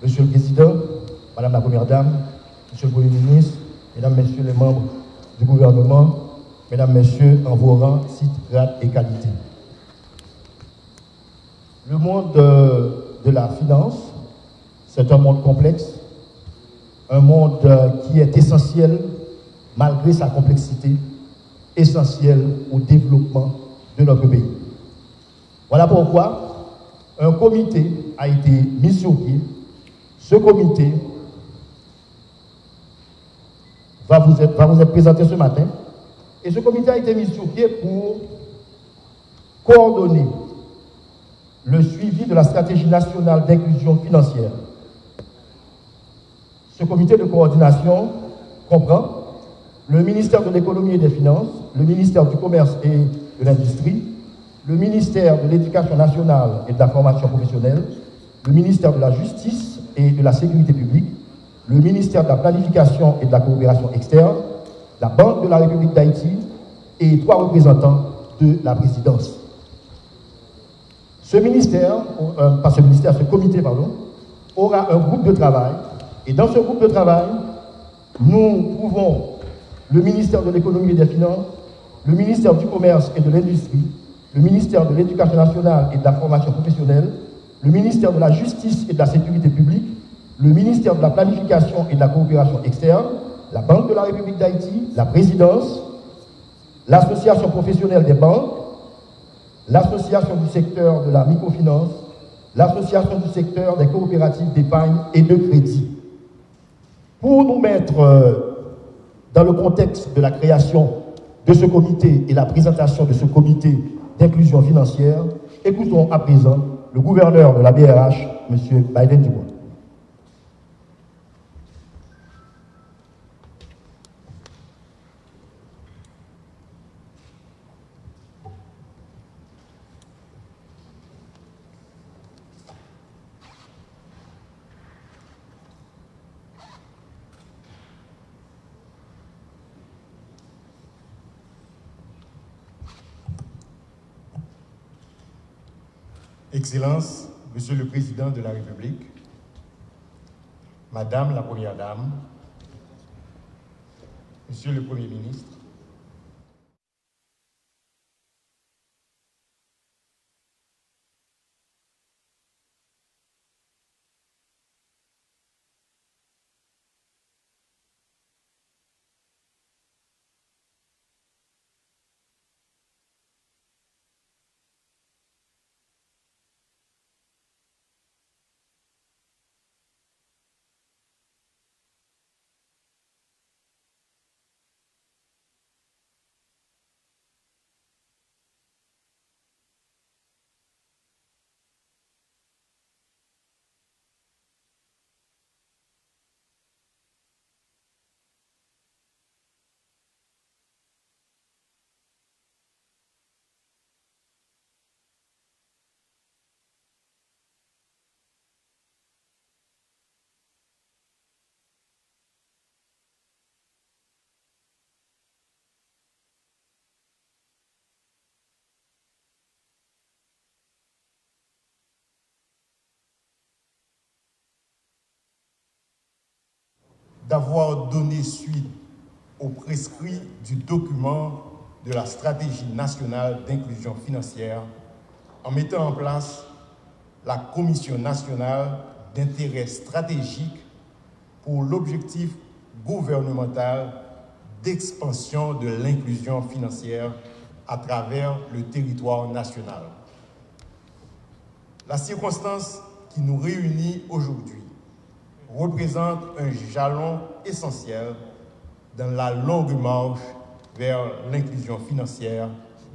Monsieur le Président, Madame la Première Dame, Monsieur le Premier ministre, Mesdames, Messieurs les membres du gouvernement, Mesdames, Messieurs, en vos rangs, titres, grades et qualités. Le monde de la finance, c'est un monde complexe, un monde qui est essentiel, malgré sa complexité, essentiel au développement de notre pays. Voilà pourquoi un comité a été mis sur pied. Ce comité va vous être présenté ce matin. Et ce comité a été mis sur pied pour coordonner le suivi de la stratégie nationale d'inclusion financière. Ce comité de coordination comprend le ministère de l'économie et des finances, le ministère du commerce et de l'industrie, le ministère de l'éducation nationale et de la formation professionnelle, le ministère de la justice et de la sécurité publique, le ministère de la planification et de la coopération externe, la Banque de la République d'Haïti et 3 représentants de la présidence. Ce comité aura un groupe de travail, et dans ce groupe de travail, nous trouvons le ministère de l'économie et des finances, le ministère du commerce et de l'industrie, le ministère de l'éducation nationale et de la formation professionnelle, le ministère de la justice et de la sécurité publique, le ministère de la planification et de la coopération externe, la Banque de la République d'Haïti, la présidence, l'association professionnelle des banques, l'association du secteur de la microfinance, l'association du secteur des coopératives d'épargne et de crédit. Pour nous mettre dans le contexte de la création de ce comité et la présentation de ce comité d'inclusion financière, écoutons à présent le gouverneur de la BRH, M. Biden Dubois. Excellences, Monsieur le Président de la République, Madame la Première Dame, Monsieur le Premier ministre, d'avoir donné suite aux prescrits du document de la stratégie nationale d'inclusion financière en mettant en place la Commission nationale d'intérêt stratégique pour l'objectif gouvernemental d'expansion de l'inclusion financière à travers le territoire national. La circonstance qui nous réunit aujourd'hui représente un jalon essentiel dans la longue marche vers l'inclusion financière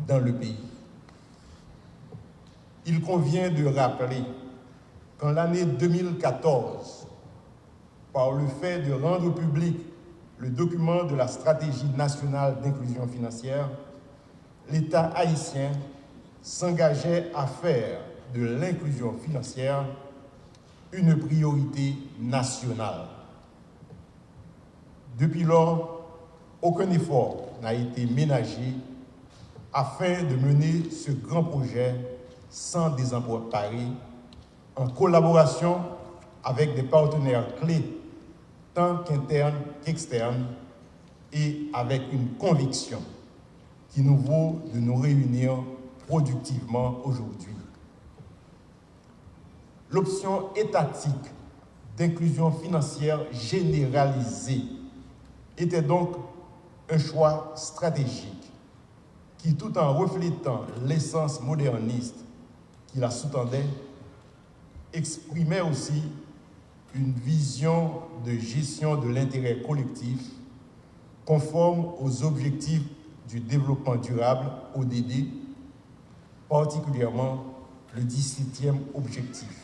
dans le pays. Il convient de rappeler qu'en l'année 2014, par le fait de rendre public le document de la stratégie nationale d'inclusion financière, l'État haïtien s'engageait à faire de l'inclusion financière une priorité nationale. Depuis lors, aucun effort n'a été ménagé afin de mener ce grand projet sans désempoirer, en collaboration avec des partenaires clés, tant qu'internes qu'externes, et avec une conviction qui nous vaut de nous réunir productivement aujourd'hui. L'option étatique d'inclusion financière généralisée était donc un choix stratégique qui, tout en reflétant l'essence moderniste qui la sous-tendait, exprimait aussi une vision de gestion de l'intérêt collectif conforme aux objectifs du développement durable, ODD, particulièrement le 17e objectif,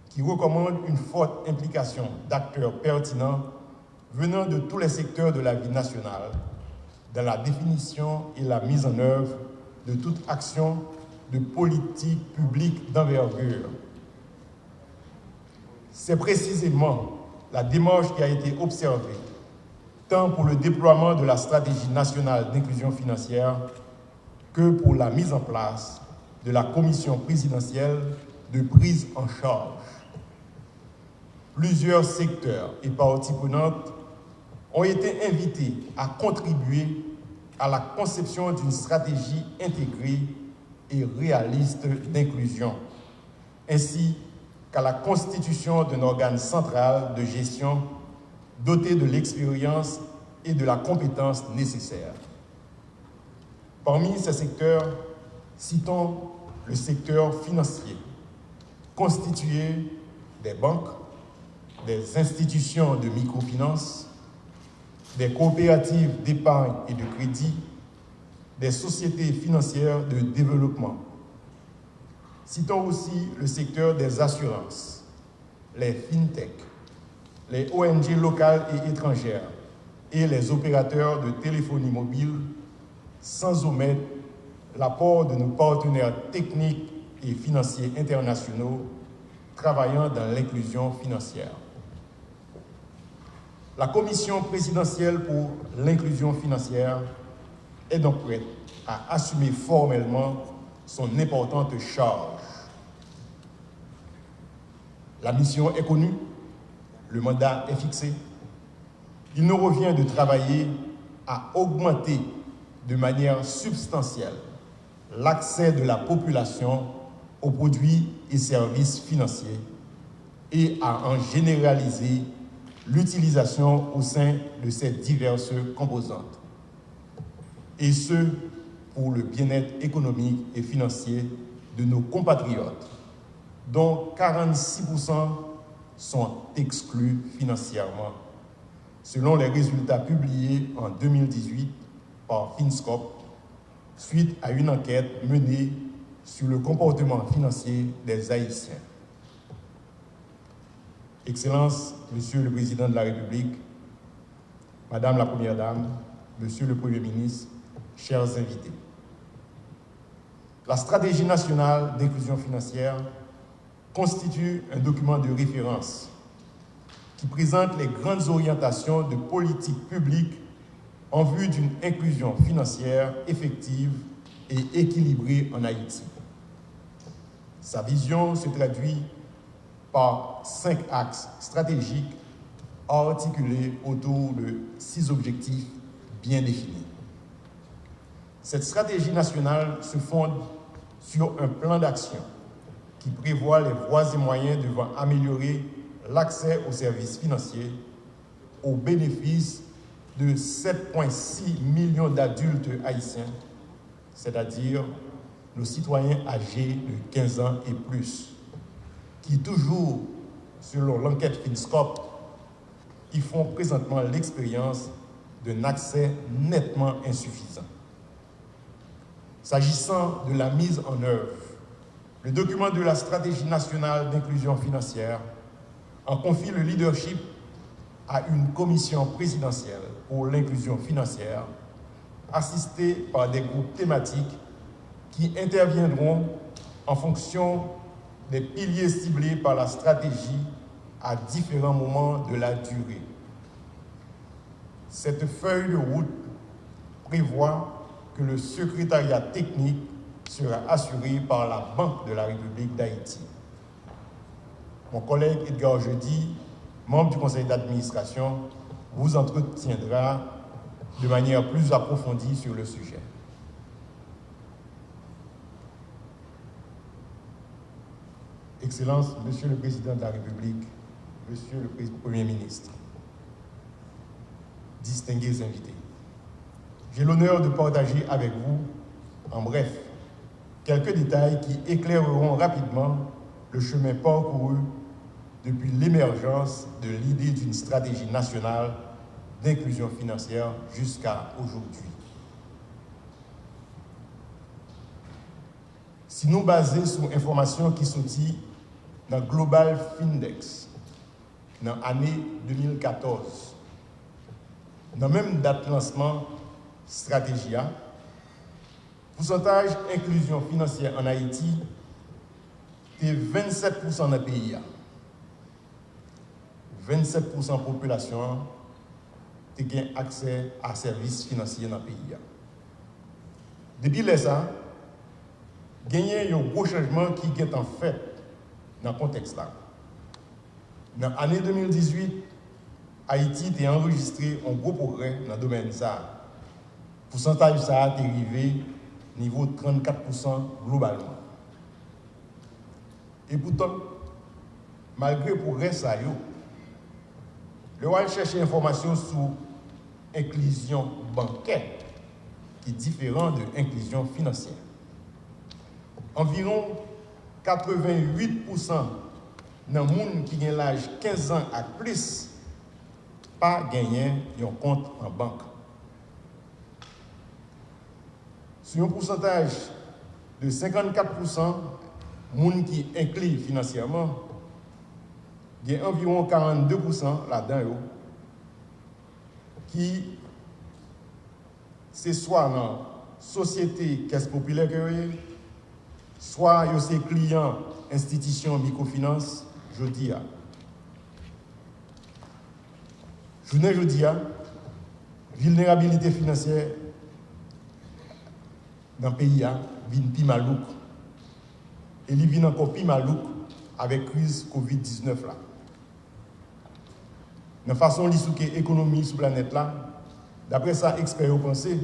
qui recommande une forte implication d'acteurs pertinents venant de tous les secteurs de la vie nationale dans la définition et la mise en œuvre de toute action de politique publique d'envergure. C'est précisément la démarche qui a été observée tant pour le déploiement de la stratégie nationale d'inclusion financière que pour la mise en place de la commission présidentielle de prise en charge. Plusieurs secteurs et parties prenantes ont été invités à contribuer à la conception d'une stratégie intégrée et réaliste d'inclusion, ainsi qu'à la constitution d'un organe central de gestion doté de l'expérience et de la compétence nécessaires. Parmi ces secteurs, citons le secteur financier, constitué des banques, des institutions de microfinance, des coopératives d'épargne et de crédit, des sociétés financières de développement. Citons aussi le secteur des assurances, les fintech, les ONG locales et étrangères et les opérateurs de téléphonie mobile, sans omettre l'apport de nos partenaires techniques et financiers internationaux travaillant dans l'inclusion financière. La Commission présidentielle pour l'inclusion financière est donc prête à assumer formellement son importante charge. La mission est connue, le mandat est fixé. Il nous revient de travailler à augmenter de manière substantielle l'accès de la population aux produits et services financiers et à en généraliser l'utilisation au sein de ces diverses composantes. Et ce, pour le bien-être économique et financier de nos compatriotes, dont 46% sont exclus financièrement, selon les résultats publiés en 2018 par Finscope, suite à une enquête menée sur le comportement financier des Haïtiens. Excellences, Monsieur le Président de la République, Madame la Première Dame, Monsieur le Premier ministre, chers invités. La stratégie nationale d'inclusion financière constitue un document de référence qui présente les grandes orientations de politique publique en vue d'une inclusion financière effective et équilibrée en Haïti. Sa vision se traduit par 5 axes stratégiques articulés autour de 6 objectifs bien définis. Cette stratégie nationale se fonde sur un plan d'action qui prévoit les voies et moyens devant améliorer l'accès aux services financiers au bénéfice de 7,6 millions d'adultes haïtiens, c'est-à-dire nos citoyens âgés de 15 ans et plus, qui toujours, selon l'enquête Finscope, y font présentement l'expérience d'un accès nettement insuffisant. S'agissant de la mise en œuvre, le document de la stratégie nationale d'inclusion financière en confie le leadership à une commission présidentielle pour l'inclusion financière, assistée par des groupes thématiques qui interviendront en fonction des piliers ciblés par la stratégie à différents moments de la durée. Cette feuille de route prévoit que le secrétariat technique sera assuré par la Banque de la République d'Haïti. mon collègue Edgar Jeudi, membre du conseil d'administration, vous entretiendra de manière plus approfondie sur le sujet. Excellences, Monsieur le Président de la République, Monsieur le Premier ministre, distingués invités, j'ai l'honneur de partager avec vous, en bref, quelques détails qui éclaireront rapidement le chemin parcouru depuis l'émergence de l'idée d'une stratégie nationale d'inclusion financière jusqu'à aujourd'hui. Si nous basons sur informations qui sont dans le Global Findex, dans l'année 2014, dans la même date de lancement stratégie, pourcentage inclusion financière en Haïti est 27% dans le pays. 27% de population a accès à services financiers dans le pays. Depuis ça, il y a un gros changement qui est en fait dans le contexte là. Dans l'année 2018, Haïti a enregistré un gros progrès dans le domaine de ça. Le pourcentage ça a arrivé au niveau de 34% globalement. Et pourtant, malgré le progrès ça, le roi cherche information sur l'inclusion bancaire qui est différent de l'inclusion financière. Environ 88% dans les gens qui ont l'âge 15 ans à plus pas gagné un compte en banque. Sur un pourcentage de 54%, les gens qui incluent financièrement, il y a environ 42% là-dedans qui, c'est soit dans la société caisse populaire, soit ses clients, institutions, microfinance, je dis. Je dis, vulnérabilité financière dans le pays vient plus malouk. Et il vient encore plus malouk avec la crise Covid-19 là. Dans la façon de l'économie économie sur la planète là, d'après ça, experts ont pensé, la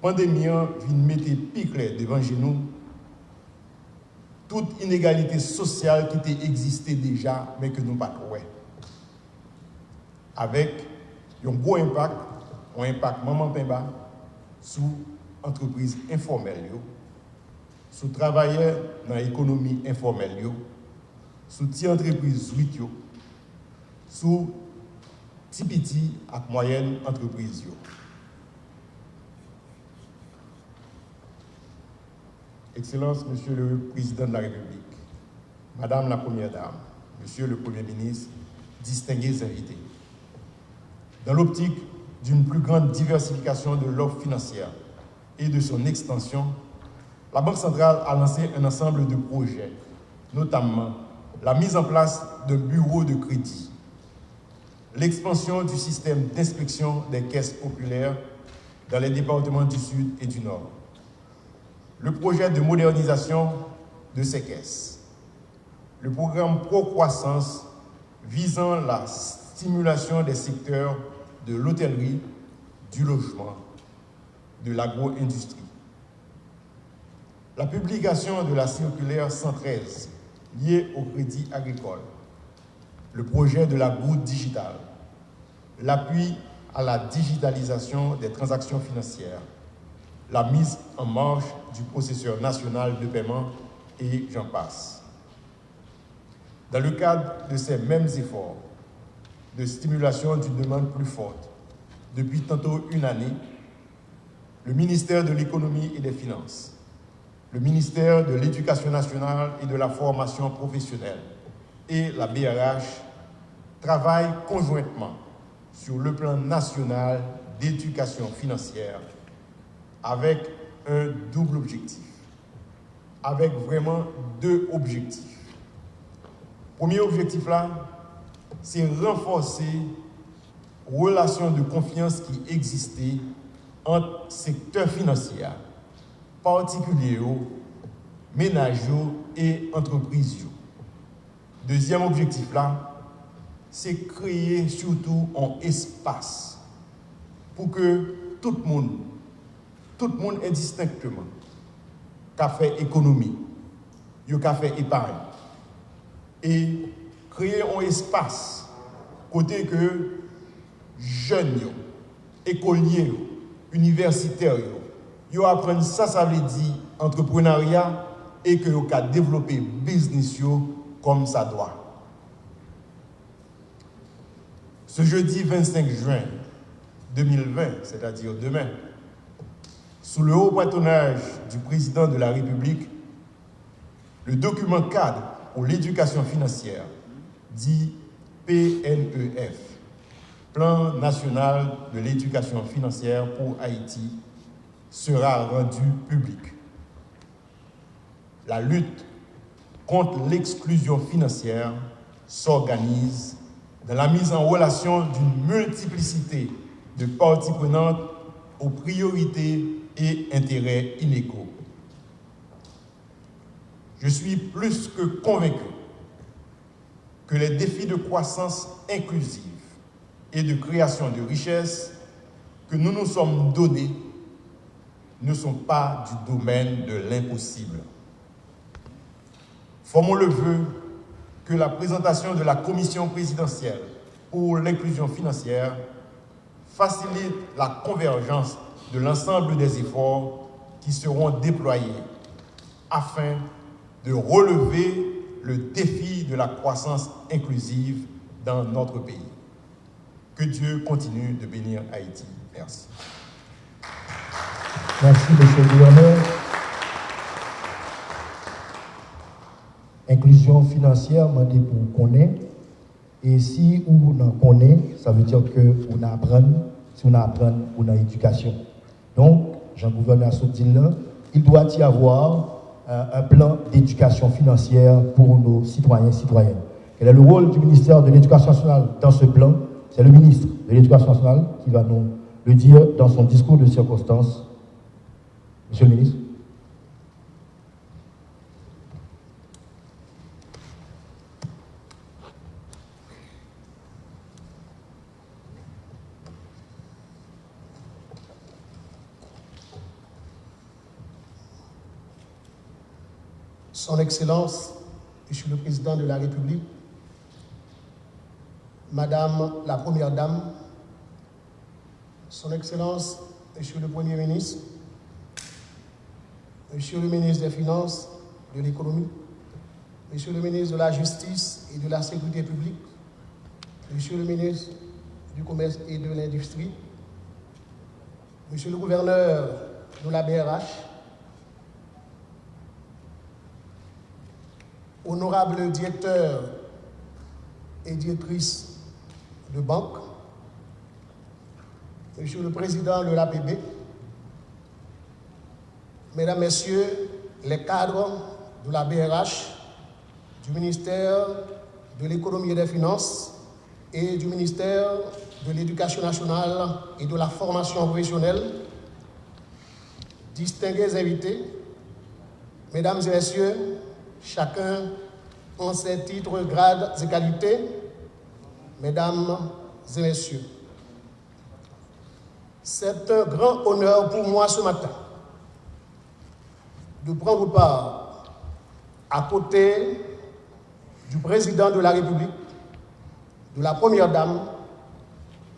pandémie vient mettre pique devant nous toute inégalité sociale qui existait déjà, mais que nous ne pas trouvé. Avec un gros impact, maman pemba sur entreprises informelles, sur travailleurs dans l'économie informelle, sur les entreprises sur les petites et moyennes entreprises. Excellences, Monsieur le Président de la République, Madame la Première Dame, Monsieur le Premier ministre, distingués invités. Dans l'optique d'une plus grande diversification de l'offre financière et de son extension, la Banque centrale a lancé un ensemble de projets, notamment la mise en place d'un bureau de crédit, l'expansion du système d'inspection des caisses populaires dans les départements du Sud et du Nord, le projet de modernisation de ces caisses, le programme Pro-Croissance visant la stimulation des secteurs de l'hôtellerie, du logement, de l'agro-industrie. La publication de la circulaire 113 liée au crédit agricole, le projet de la goutte digitale, l'appui à la digitalisation des transactions financières, la mise en marche du processeur national de paiement et j'en passe. Dans le cadre de ces mêmes efforts de stimulation d'une demande plus forte, depuis tantôt une année, le ministère de l'Économie et des Finances, le ministère de l'Éducation nationale et de la formation professionnelle et la BRH travaillent conjointement sur le plan national d'éducation financière avec un double objectif, avec vraiment deux objectifs. Premier objectif là, c'est renforcer les relations de confiance qui existaient entre secteur financier, particuliers, ménages et entreprises. Deuxième objectif là, c'est créer surtout un espace pour que tout le monde indistinctement, qu'a fait économie, qu'a fait épargne, et créer un espace côté que jeunes, écoliers, universitaires, ils apprennent ça veut dire entrepreneuriat et que ils ont développé business comme ça doit. Ce jeudi 25 juin 2020, c'est-à-dire demain, sous le haut patronage du président de la République, le document cadre pour l'éducation financière, dit PNEF, Plan national de l'éducation financière pour Haïti, sera rendu public. La lutte contre l'exclusion financière s'organise dans la mise en relation d'une multiplicité de parties prenantes aux priorités et intérêts inégaux. Je suis plus que convaincu que les défis de croissance inclusive et de création de richesses que nous nous sommes donnés ne sont pas du domaine de l'impossible. Formons le vœu que la présentation de la Commission présidentielle pour l'inclusion financière facilite la convergence de l'ensemble des efforts qui seront déployés afin de relever le défi de la croissance inclusive dans notre pays. Que Dieu continue de bénir Haïti. Merci. Merci, monsieur le gouverneur. Inclusion financière, je dis pour connaître. Et si on en connaît, ça veut dire qu'on apprend, si on apprend, on a éducation. Donc, Jean-Gouverneur Soudine, il doit y avoir un plan d'éducation financière pour nos citoyens et citoyennes. Quel est le rôle du ministère de l'Éducation nationale dans ce plan? C'est le ministre de l'Éducation nationale qui va nous le dire dans son discours de circonstance. Monsieur le ministre. Son Excellence, Monsieur le Président de la République, Madame la Première Dame, Son Excellence, Monsieur le Premier ministre, Monsieur le ministre des Finances, de l'Économie, Monsieur le ministre de la Justice et de la Sécurité publique, Monsieur le ministre du Commerce et de l'Industrie, Monsieur le gouverneur de la BRH, honorables directeurs et directrices de banque, Monsieur le Président de l'APB, Mesdames, Messieurs les cadres de la BRH, du ministère de l'Économie et des Finances et du ministère de l'Éducation nationale et de la formation professionnelle, distingués invités, Mesdames et Messieurs, chacun en ses titres, grades et qualités, Mesdames et Messieurs. C'est un grand honneur pour moi ce matin de prendre part à côté du Président de la République, de la Première Dame,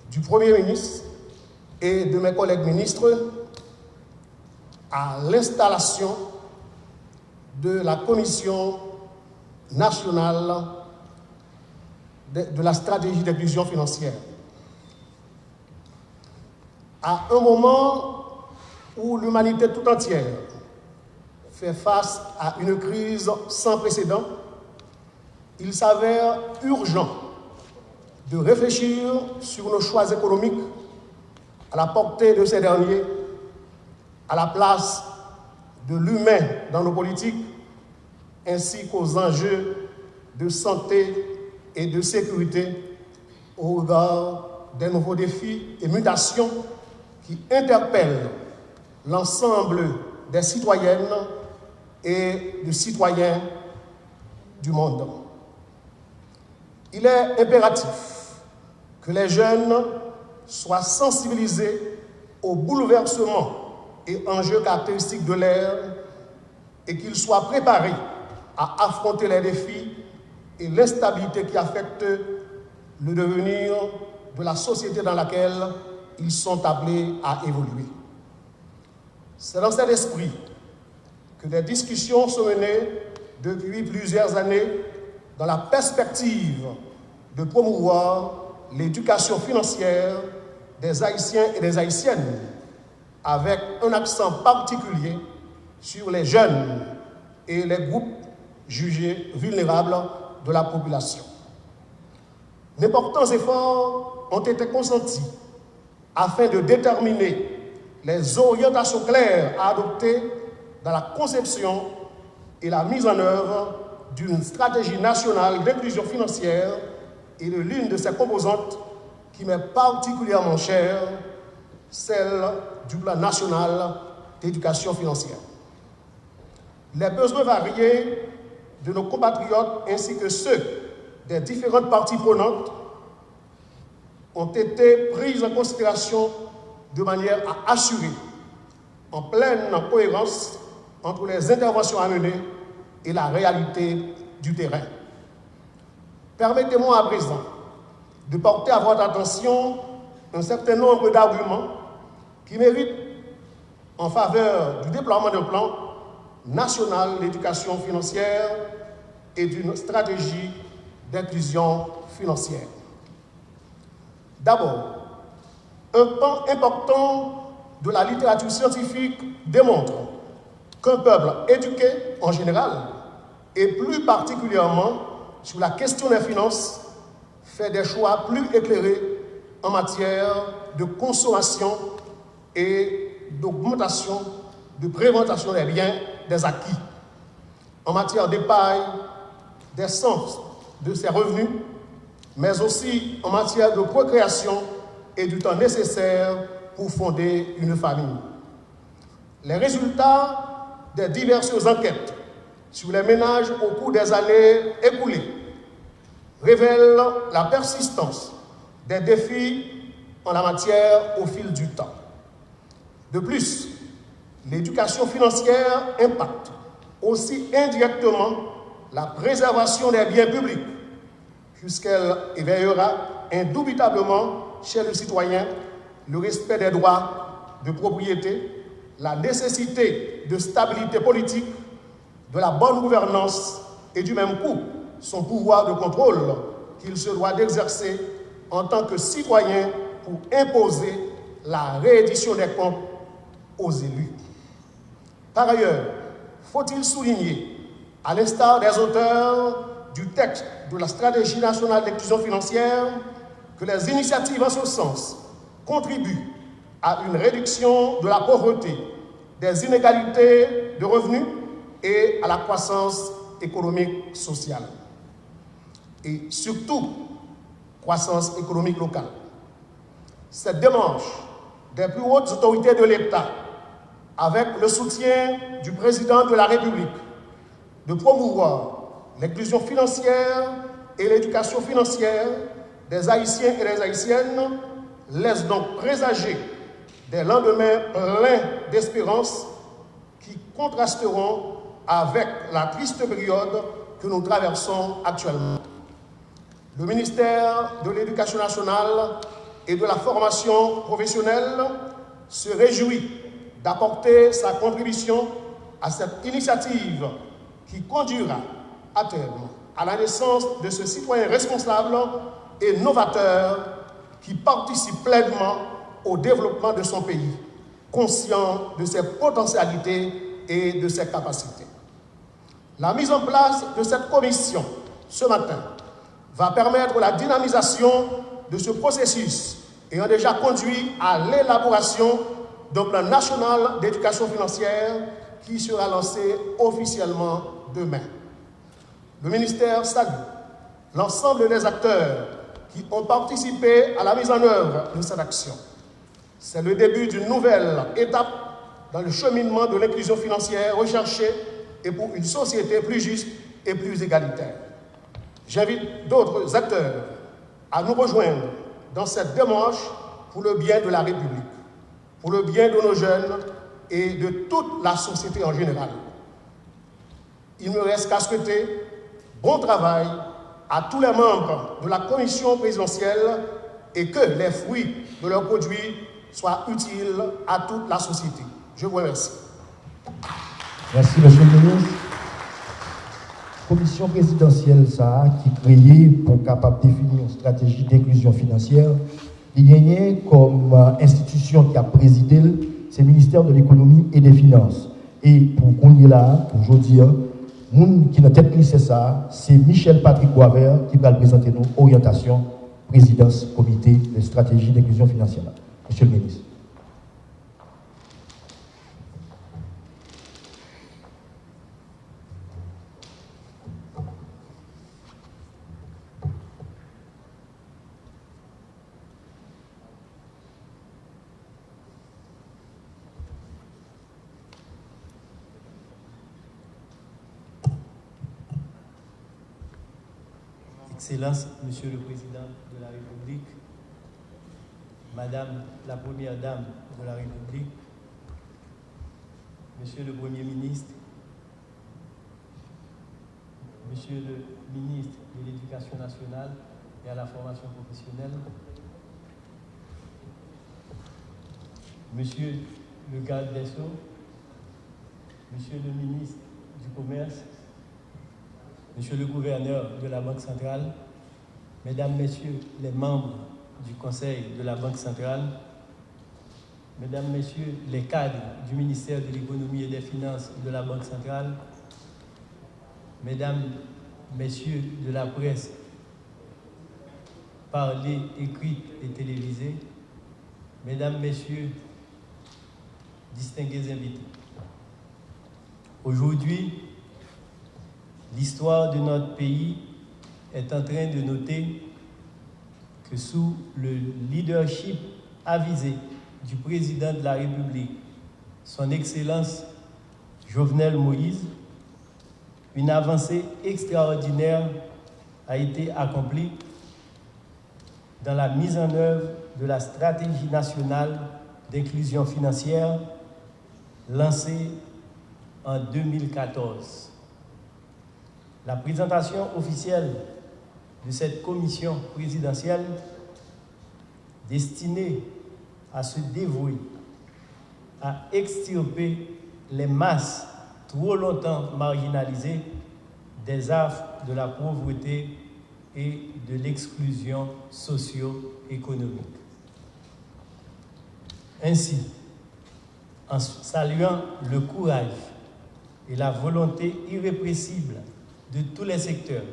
du Premier ministre et de mes collègues ministres à l'installation de la Commission nationale de la stratégie d'inclusion financière. À un moment où l'humanité tout entière fait face à une crise sans précédent, il s'avère urgent de réfléchir sur nos choix économiques à la portée de ces derniers, à la place de l'humain dans nos politiques, ainsi qu'aux enjeux de santé et de sécurité au regard des nouveaux défis et mutations qui interpellent l'ensemble des citoyennes et des citoyens du monde. il est impératif que les jeunes soient sensibilisés aux bouleversements et enjeux caractéristiques de l'ère et qu'ils soient préparés à affronter les défis et l'instabilité qui affectent le devenir de la société dans laquelle ils sont appelés à évoluer. C'est dans cet esprit que des discussions sont menées depuis plusieurs années dans la perspective de promouvoir l'éducation financière des Haïtiens et des Haïtiennes, avec un accent particulier sur les jeunes et les groupes jugés vulnérables de la population. D'importants efforts ont été consentis afin de déterminer les orientations claires à adopter dans la conception et la mise en œuvre d'une stratégie nationale d'inclusion financière et de l'une de ses composantes qui m'est particulièrement chère, celle du plan national d'éducation financière. Les besoins variés de nos compatriotes ainsi que ceux des différentes parties prenantes ont été pris en considération de manière à assurer en pleine cohérence entre les interventions à mener et la réalité du terrain. Permettez-moi à présent de porter à votre attention un certain nombre d'arguments qui méritent en faveur du déploiement d'un plan national d'éducation financière et d'une stratégie d'inclusion financière. D'abord, un pan important de la littérature scientifique démontre qu'un peuple éduqué en général, et plus particulièrement sur la question des finances, fait des choix plus éclairés en matière de consommation et d'augmentation, de prévention des biens, des acquis, en matière d'épargne, des sens de ses revenus, mais aussi en matière de procréation et du temps nécessaire pour fonder une famille. Les résultats des diverses enquêtes sur les ménages au cours des années écoulées révèlent la persistance des défis en la matière au fil du temps. De plus, l'éducation financière impacte aussi indirectement la préservation des biens publics, puisqu'elle éveillera indubitablement chez le citoyen le respect des droits de propriété, la nécessité de stabilité politique, de la bonne gouvernance et du même coup son pouvoir de contrôle qu'il se doit d'exercer en tant que citoyen pour imposer la réédition des comptes aux élus. Par ailleurs, faut-il souligner, à l'instar des auteurs du texte de la stratégie nationale d'inclusion financière, que les initiatives en ce sens contribuent à une réduction de la pauvreté, des inégalités de revenus et à la croissance économique sociale. Et surtout, croissance économique locale. Cette démarche des plus hautes autorités de l'État, avec le soutien du président de la République, de promouvoir l'inclusion financière et l'éducation financière des Haïtiens et des Haïtiennes, laisse donc présager des lendemains pleins d'espérance qui contrasteront avec la triste période que nous traversons actuellement. Le ministère de l'Éducation nationale et de la formation professionnelle se réjouit d'apporter sa contribution à cette initiative qui conduira à terme à la naissance de ce citoyen responsable et novateur qui participe pleinement au développement de son pays, conscient de ses potentialités et de ses capacités. La mise en place de cette commission ce matin va permettre la dynamisation de ce processus ayant déjà conduit à l'élaboration d'un plan national d'éducation financière qui sera lancé officiellement demain. Le ministère salue l'ensemble des acteurs qui ont participé à la mise en œuvre de cette action. C'est le début d'une nouvelle étape dans le cheminement de l'inclusion financière recherchée et pour une société plus juste et plus égalitaire. J'invite d'autres acteurs à nous rejoindre dans cette démarche pour le bien de la République, pour le bien de nos jeunes et de toute la société en général. Il ne me reste qu'à souhaiter bon travail à tous les membres de la commission présidentielle et que les fruits de leurs produits soient utiles à toute la société. Je vous remercie. Merci, Monsieur le ministre. Commission présidentielle, ça, qui est créée pour capable définir une stratégie d'inclusion financière, il y a comme institution qui a présidé, c'est le ministère de l'économie et des finances. Et pour qu'on y est là, pour aujourd'hui, moun qui n'a tête c'est ça, c'est Michel Patrick Boisvert qui va présenter nos orientations, présidence, comité de stratégie d'inclusion financière. Monsieur le ministre. Excellence, Monsieur le Président de la République, Madame la Première Dame de la République, Monsieur le Premier ministre, Monsieur le ministre de l'Éducation nationale et à la formation professionnelle, Monsieur le garde des Sceaux, Monsieur le ministre du Commerce, Monsieur le gouverneur de la Banque centrale, Mesdames, Messieurs les membres du Conseil de la Banque centrale, Mesdames, Messieurs les cadres du ministère de l'Économie et des Finances de la Banque centrale, Mesdames, Messieurs de la presse parlée, écrite et télévisée, Mesdames, Messieurs, distingués invités. Aujourd'hui, l'histoire de notre pays est en train de noter que sous le leadership avisé du président de la République, son Excellence Jovenel Moïse, une avancée extraordinaire a été accomplie dans la mise en œuvre de la stratégie nationale d'inclusion financière lancée en 2014. La présentation officielle de cette commission présidentielle destinée à se dévouer à extirper les masses trop longtemps marginalisées des affres de la pauvreté et de l'exclusion socio-économique. Ainsi, en saluant le courage et la volonté irrépressible de tous les secteurs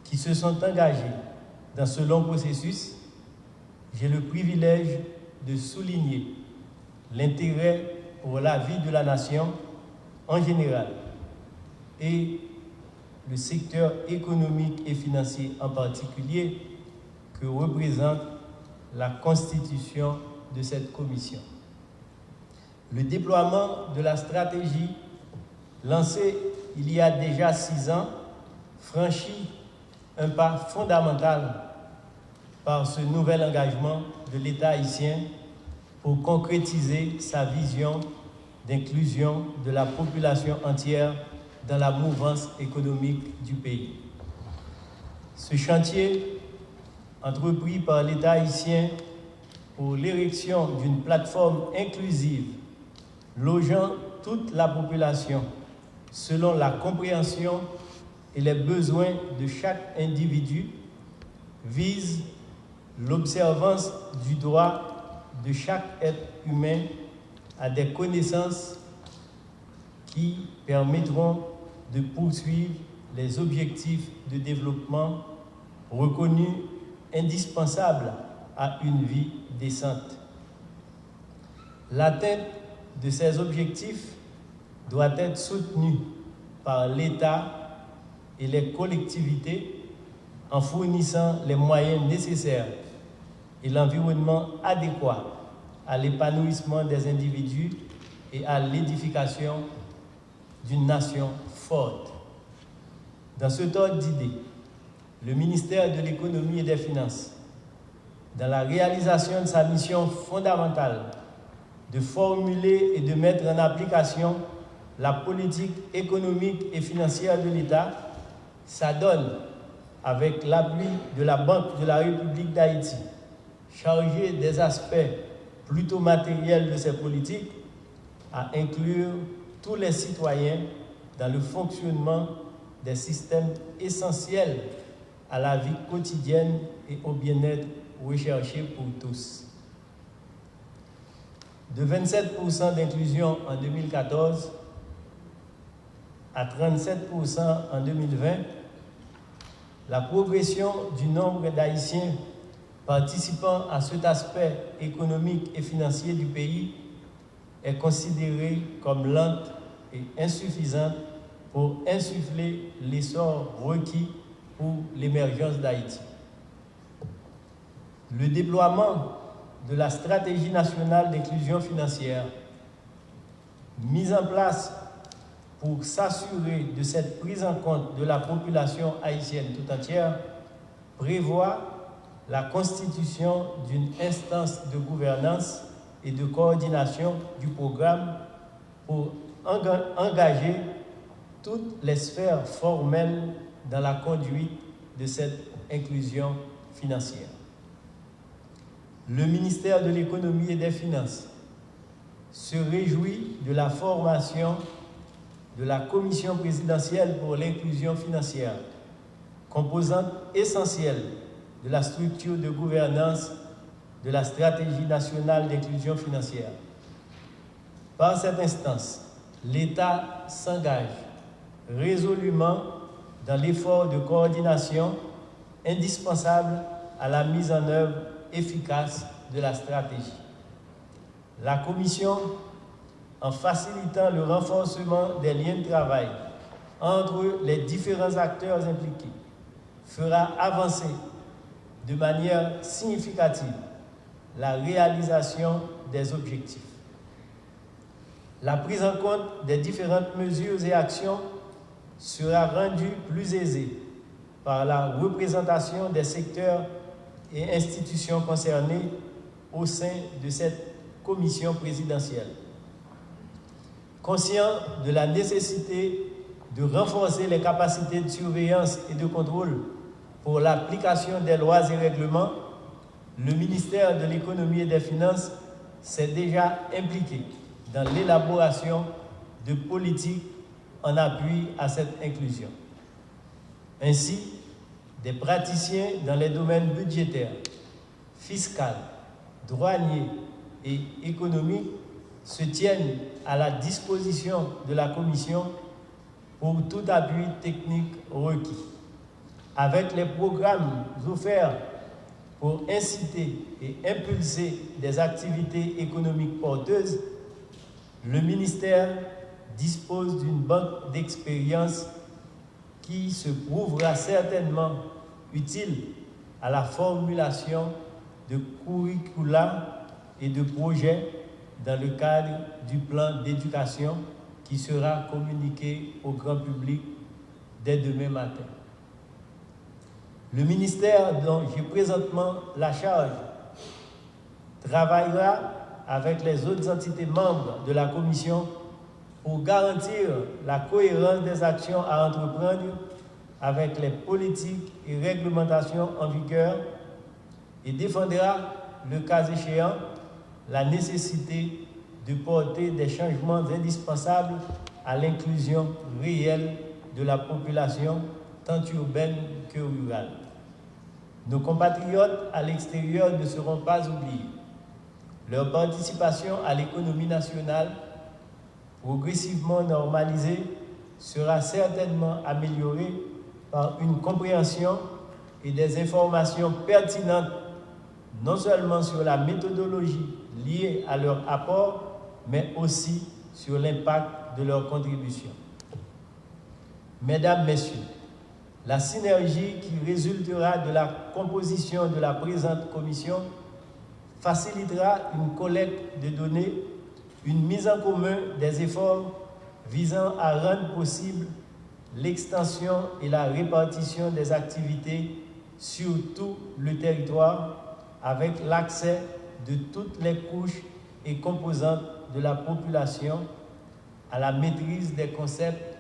qui se sont engagés dans ce long processus, j'ai le privilège de souligner l'intérêt pour la vie de la nation en général et le secteur économique et financier en particulier que représente la constitution de cette commission. Le déploiement de la stratégie lancée il y a déjà 6 ans franchit un pas fondamental par ce nouvel engagement de l'État haïtien pour concrétiser sa vision d'inclusion de la population entière dans la mouvance économique du pays. Ce chantier, entrepris par l'État haïtien pour l'érection d'une plateforme inclusive logeant toute la population selon la compréhension et les besoins de chaque individu, vise l'observance du droit de chaque être humain à des connaissances qui permettront de poursuivre les objectifs de développement reconnus indispensables à une vie décente. L'atteinte de ces objectifs doit être soutenue par l'État et les collectivités en fournissant les moyens nécessaires et l'environnement adéquat à l'épanouissement des individus et à l'édification d'une nation forte. Dans ce ordre d'idées, le ministère de l'Économie et des Finances, dans la réalisation de sa mission fondamentale de formuler et de mettre en application la politique économique et financière de l'État, s'adonne, avec l'appui de la Banque de la République d'Haïti, chargée des aspects plutôt matériels de ces politiques, à inclure tous les citoyens dans le fonctionnement des systèmes essentiels à la vie quotidienne et au bien-être recherché pour tous. De 27% d'inclusion en 2014 à 37% en 2020, la progression du nombre d'Haïtiens participant à cet aspect économique et financier du pays est considérée comme lente et insuffisante pour insuffler l'essor requis pour l'émergence d'Haïti. Le déploiement de la stratégie nationale d'inclusion financière, mise en place pour s'assurer de cette prise en compte de la population haïtienne tout entière, prévoit la constitution d'une instance de gouvernance et de coordination du programme pour engager toutes les sphères formelles dans la conduite de cette inclusion financière. Le ministère de l'Économie et des Finances se réjouit de la formation de la Commission présidentielle pour l'inclusion financière, composante essentielle de la structure de gouvernance de la stratégie nationale d'inclusion financière. Par cette instance, l'État s'engage résolument dans l'effort de coordination indispensable à la mise en œuvre efficace de la stratégie. La Commission, en facilitant le renforcement des liens de travail entre les différents acteurs impliqués, fera avancer de manière significative la réalisation des objectifs. La prise en compte des différentes mesures et actions sera rendue plus aisée par la représentation des secteurs et institutions concernées au sein de cette commission présidentielle. Conscient de la nécessité de renforcer les capacités de surveillance et de contrôle pour l'application des lois et règlements, le ministère de l'Économie et des Finances s'est déjà impliqué dans l'élaboration de politiques en appui à cette inclusion. Ainsi, des praticiens dans les domaines budgétaires, fiscal, douanier et économique se tiennent à la disposition de la Commission pour tout appui technique requis. Avec les programmes offerts pour inciter et impulser des activités économiques porteuses, le ministère dispose d'une banque d'expérience qui se prouvera certainement utile à la formulation de curricula et de projets dans le cadre du plan d'éducation qui sera communiqué au grand public dès demain matin. Le ministère dont j'ai présentement la charge travaillera avec les autres entités membres de la Commission pour garantir la cohérence des actions à entreprendre avec les politiques et réglementations en vigueur et défendra, le cas échéant, la nécessité de porter des changements indispensables à l'inclusion réelle de la population, tant urbaine que rurale. Nos compatriotes à l'extérieur ne seront pas oubliés. Leur participation à l'économie nationale, progressivement normalisée, sera certainement améliorée par une compréhension et des informations pertinentes, non seulement sur la méthodologie liée à leur apport, mais aussi sur l'impact de leur contribution. Mesdames, Messieurs, la synergie qui résultera de la composition de la présente commission facilitera une collecte de données, une mise en commun des efforts visant à rendre possible l'extension et la répartition des activités sur tout le territoire avec l'accès de toutes les couches et composantes de la population à la maîtrise des concepts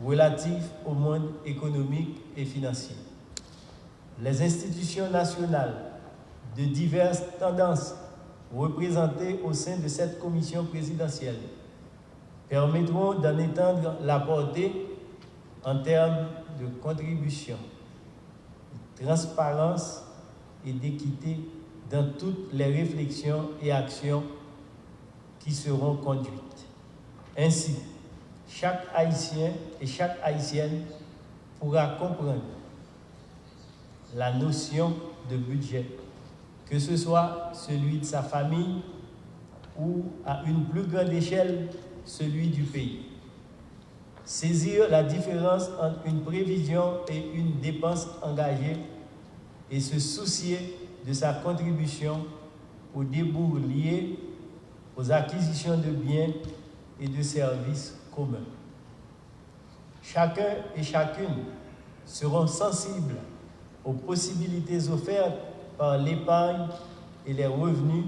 relatifs au monde économique et financier. Les institutions nationales de diverses tendances représentées au sein de cette commission présidentielle permettront d'en étendre la portée en termes de contribution, de transparence et d'équité dans toutes les réflexions et actions qui seront conduites. Ainsi, chaque Haïtien et chaque Haïtienne pourra comprendre la notion de budget, que ce soit celui de sa famille ou à une plus grande échelle, celui du pays. Saisir la différence entre une prévision et une dépense engagée et se soucier de sa contribution aux débours liés aux acquisitions de biens et de services communs. Chacun et chacune seront sensibles aux possibilités offertes par l'épargne et les revenus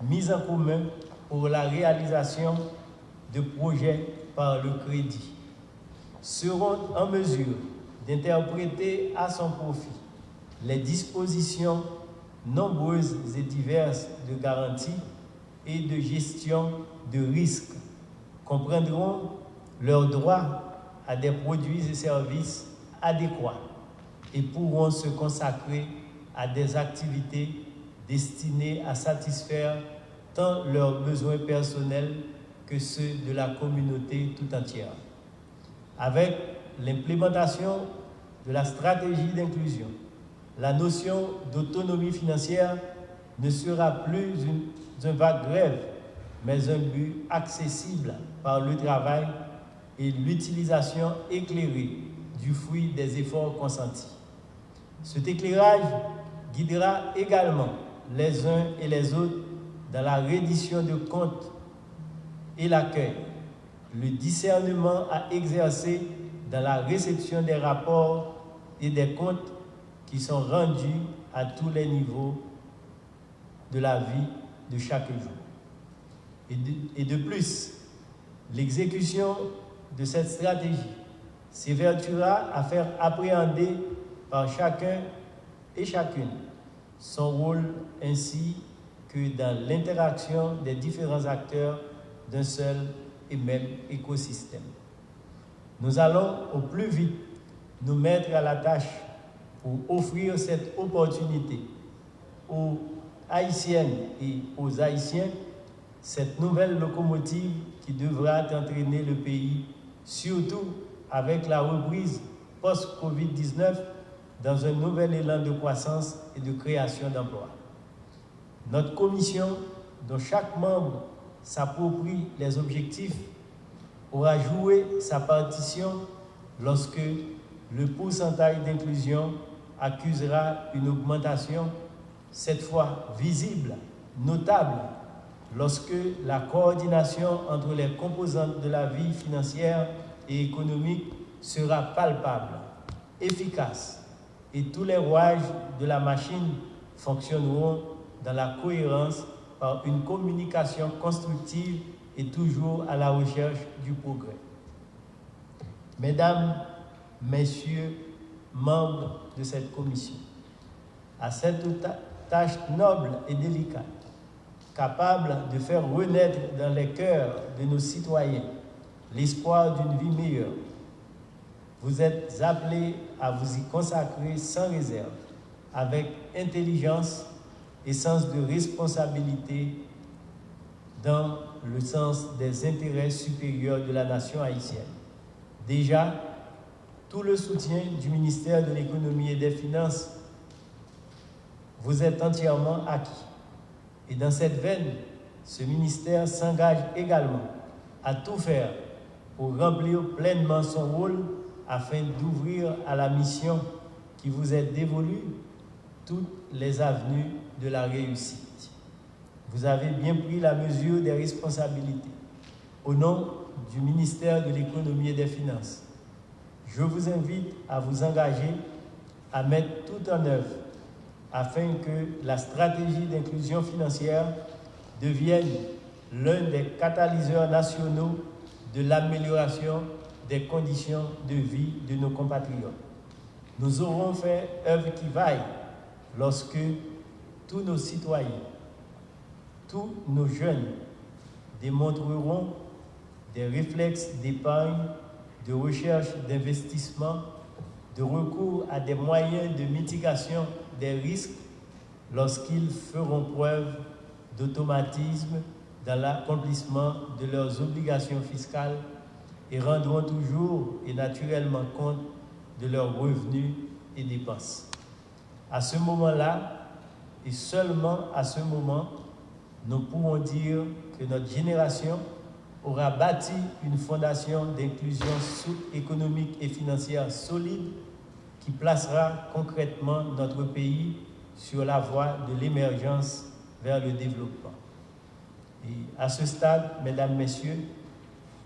mis en commun pour la réalisation de projets par le crédit, seront en mesure d'interpréter à son profit les dispositions nombreuses et diverses de garantie et de gestion de risques, comprendront leurs droits à des produits et services adéquats et pourront se consacrer à des activités destinées à satisfaire tant leurs besoins personnels que ceux de la communauté tout entière. Avec l'implémentation de la stratégie d'inclusion, la notion d'autonomie financière ne sera plus un vague rêve, mais un but accessible par le travail et l'utilisation éclairée du fruit des efforts consentis. Cet éclairage guidera également les uns et les autres dans la reddition de comptes et l'accueil, le discernement à exercer dans la réception des rapports et des comptes qui sont rendus à tous les niveaux de la vie de chaque jour. Et de plus, l'exécution de cette stratégie s'évertuera à faire appréhender par chacun et chacune son rôle ainsi que dans l'interaction des différents acteurs d'un seul et même écosystème. Nous allons au plus vite nous mettre à la tâche pour offrir cette opportunité aux Haïtiennes et aux Haïtiens, cette nouvelle locomotive qui devra entraîner le pays, surtout avec la reprise post-Covid-19, dans un nouvel élan de croissance et de création d'emplois. Notre commission, dont chaque membre s'approprie les objectifs, aura joué sa partition lorsque le pourcentage d'inclusion accusera une augmentation, cette fois visible, notable, lorsque la coordination entre les composantes de la vie financière et économique sera palpable, efficace, et tous les rouages de la machine fonctionneront dans la cohérence par une communication constructive et toujours à la recherche du progrès. Mesdames, Messieurs, membres de cette commission, à cette tâche noble et délicate, capable de faire renaître dans les cœurs de nos citoyens l'espoir d'une vie meilleure, vous êtes appelés à vous y consacrer sans réserve, avec intelligence et sens de responsabilité dans le sens des intérêts supérieurs de la nation haïtienne. Déjà, tout le soutien du ministère de l'Économie et des Finances vous est entièrement acquis. Et dans cette veine, ce ministère s'engage également à tout faire pour remplir pleinement son rôle afin d'ouvrir à la mission qui vous est dévolue toutes les avenues de la réussite. Vous avez bien pris la mesure des responsabilités. Au nom du ministère de l'Économie et des Finances, Je vous invite à vous engager à mettre tout en œuvre afin que la stratégie d'inclusion financière devienne l'un des catalyseurs nationaux de l'amélioration des conditions de vie de nos compatriotes. Nous aurons fait œuvre qui vaille lorsque tous nos citoyens, tous nos jeunes démontreront des réflexes d'épargne, de recherche d'investissement, de recours à des moyens de mitigation des risques lorsqu'ils feront preuve d'automatisme dans l'accomplissement de leurs obligations fiscales et rendront toujours et naturellement compte de leurs revenus et dépenses. À ce moment-là, et seulement à ce moment, nous pourrons dire que notre génération aura bâti une fondation d'inclusion économique et financière solide qui placera concrètement notre pays sur la voie de l'émergence vers le développement. Et à ce stade, mesdames, messieurs,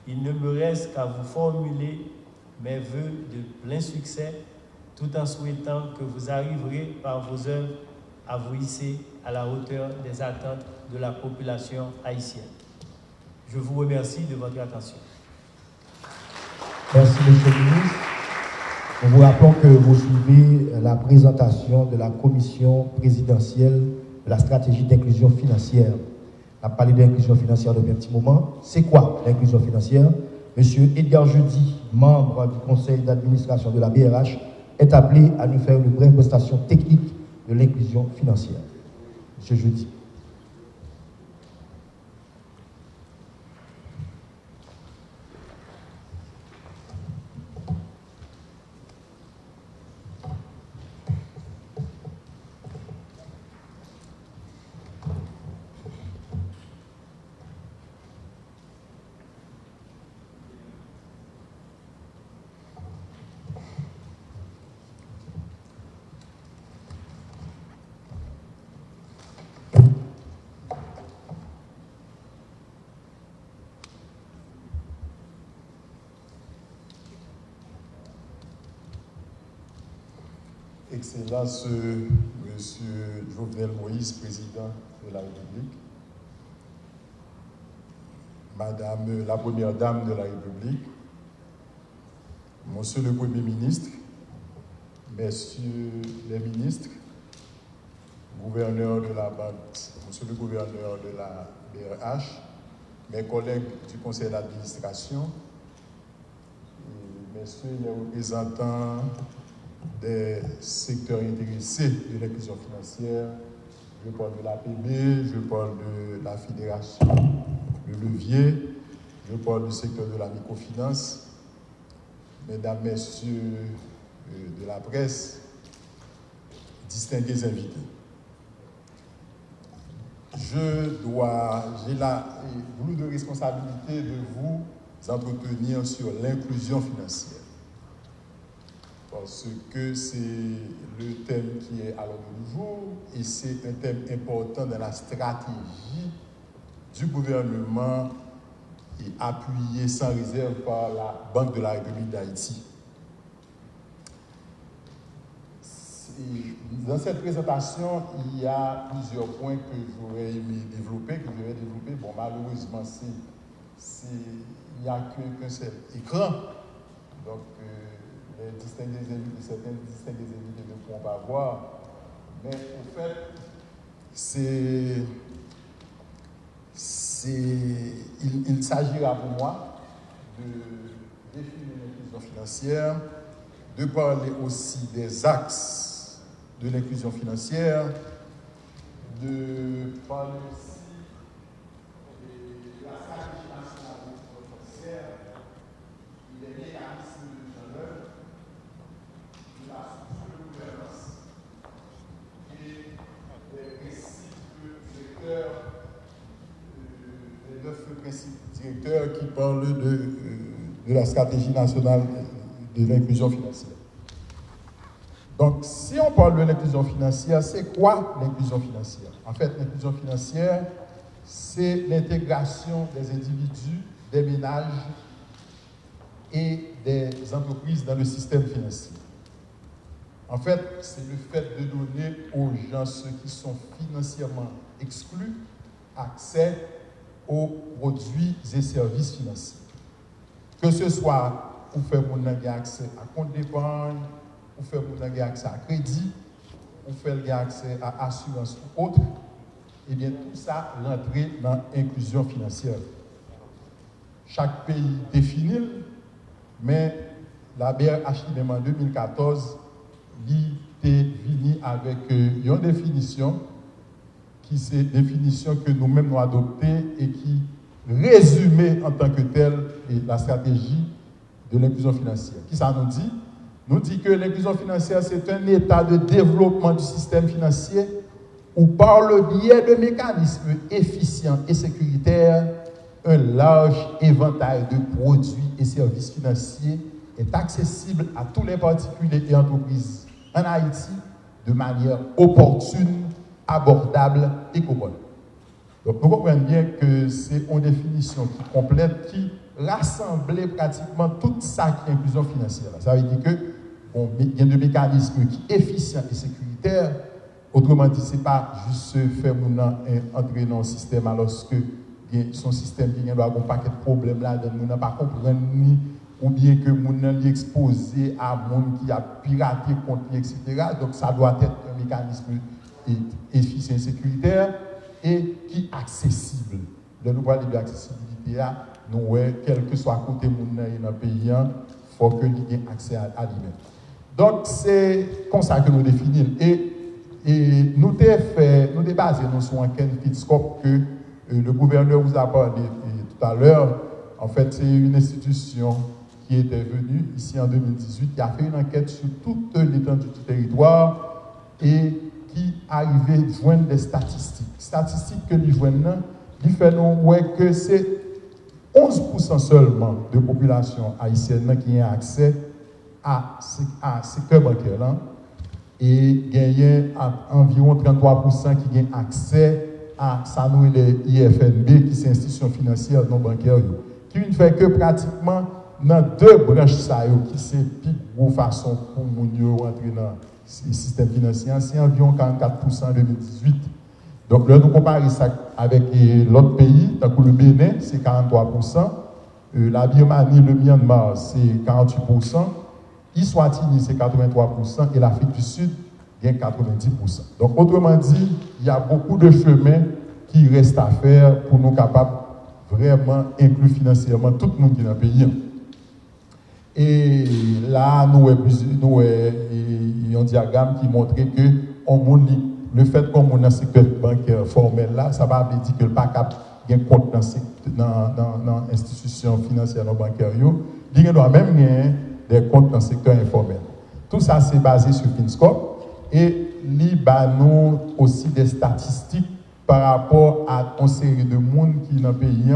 il ne me reste qu'à vous formuler mes vœux de plein succès, tout en souhaitant que vous arriverez par vos œuvres à vous hisser à la hauteur des attentes de la population haïtienne. Je vous remercie de votre attention. Merci, Monsieur le ministre. Nous vous rappelons que vous suivez la présentation de la commission présidentielle de la stratégie d'inclusion financière. On a parlé d'inclusion financière depuis un petit moment. C'est quoi l'inclusion financière? Monsieur Edgar Jeudi, membre du conseil d'administration de la BRH, est appelé à nous faire une brève prestation technique de l'inclusion financière. Monsieur Jeudi. Excellence, Monsieur Jovenel Moïse, président de la République, Madame la Première Dame de la République, Monsieur le Premier ministre, Messieurs les ministres, gouverneur de la Banque, Monsieur le gouverneur de la BRH, mes collègues du conseil d'administration, Messieurs les représentants des secteurs intéressés de l'inclusion financière, je parle de l'APB, je parle de la Fédération, le levier, je parle du secteur de la microfinance, mesdames, messieurs de la presse, distingués invités. J'ai la lourde responsabilité de vous entretenir sur l'inclusion financière. Parce que c'est le thème qui est à l'ordre du jour et c'est un thème important dans la stratégie du gouvernement et appuyé sans réserve par la Banque de la République d'Haïti. Dans cette présentation, il y a plusieurs points que j'aurais aimé développer, Bon, malheureusement, il n'y a qu'un seul écran. Donc, les distingués invités, certains distingués invités ne pourront pas voir. Mais au fait, il s'agira pour moi de définir l'inclusion financière, de parler aussi des axes de l'inclusion financière, de parler aussi de la stratégie nationale de l'inclusion financière, des mécanismes de mise en œuvre, de la structure de gouvernance et des principes directeurs, les 9 principes directeurs qui parlent de la stratégie nationale de l'inclusion financière. Donc, si on parle de l'inclusion financière, c'est quoi l'inclusion financière? En fait, l'inclusion financière, c'est l'intégration des individus, des ménages et des entreprises dans le système financier. En fait, c'est le fait de donner aux gens, ceux qui sont financièrement exclus, accès aux produits et services financiers. Que ce soit pour faire mon accès à compte d'épargne, pour faire mon accès à crédit, pour faire accès à assurance ou autre, et bien tout ça, l'entrée dans l'inclusion financière. Chaque pays définit, mais la BRHIM en 2014, était venu avec une définition qui c'est une définition que nous-mêmes nous adoptée et qui résumait en tant que telle la stratégie de l'inclusion financière. Qui ça nous dit? Nous dit que l'inclusion financière, c'est un état de développement du système financier où, par le biais de mécanismes efficients et sécuritaires, un large éventail de produits et services financiers est accessible à tous les particuliers et entreprises en Haïti de manière opportune, abordable et commode. Donc, nous comprenons bien que c'est une définition qui complète, qui rassemble pratiquement tout ça qui est inclusion financière. Ça veut dire que il y a des mécanismes qui sont efficients et sécuritaires. Autrement dit, ce n'est pas juste se faire entrer dans le système alors que son système qui doit avoir un paquet de problèmes là, nous n'avons pas compris ni ou bien que nous sommes exposés à monde qui a piraté contenu, etc. Donc ça doit être un mécanisme efficient et sécuritaire et qui est accessible. Le nouveau niveau d'accessibilité, nous, quel que soit côté monde dans le pays, il faut que nous ayons accès à lui-même. Donc c'est comme ça que nous définissons. Et nous avons basé sur un Kinscope que le gouverneur vous a parlé tout à l'heure. En fait, c'est une institution qui était venue ici en 2018, qui a fait une enquête sur toute l'étendue du territoire et qui arrivait à joindre des statistiques. Statistiques que nous joignons, nous faisons que c'est 11% seulement de population haïtienne qui a accès à ce secteur bancaire là, et il y a environ 33% qui ont accès à l'IFNB, qui est l'institution financière non bancaire, qui ne fait que pratiquement dans deux branches qui sont plus grosse façon pour nous entrer dans le système financier, c'est environ 44% en 2018. Donc là, nous comparons ça avec l'autre pays, tant que le Bénin, c'est 43%, la Birmanie, le Myanmar, c'est 48%, l'Eswatini, c'est 83%, et l'Afrique du Sud, il y a 90%. Donc, autrement dit, il y a beaucoup de chemins qui restent à faire pour nous capables vraiment inclure financièrement tout le monde qui est dans le pays. Et là, nous avons un diagramme qui montre que le fait qu'on est dans le secteur bancaire formel, là, ça va dire que le PACAP a un compte dans l'institution financière non bancaire. Il doit même avoir des comptes dans le secteur informel. Tout ça, c'est basé sur Kinscope. Et il nous aussi des statistiques par rapport à une série de monde qui dans le pays,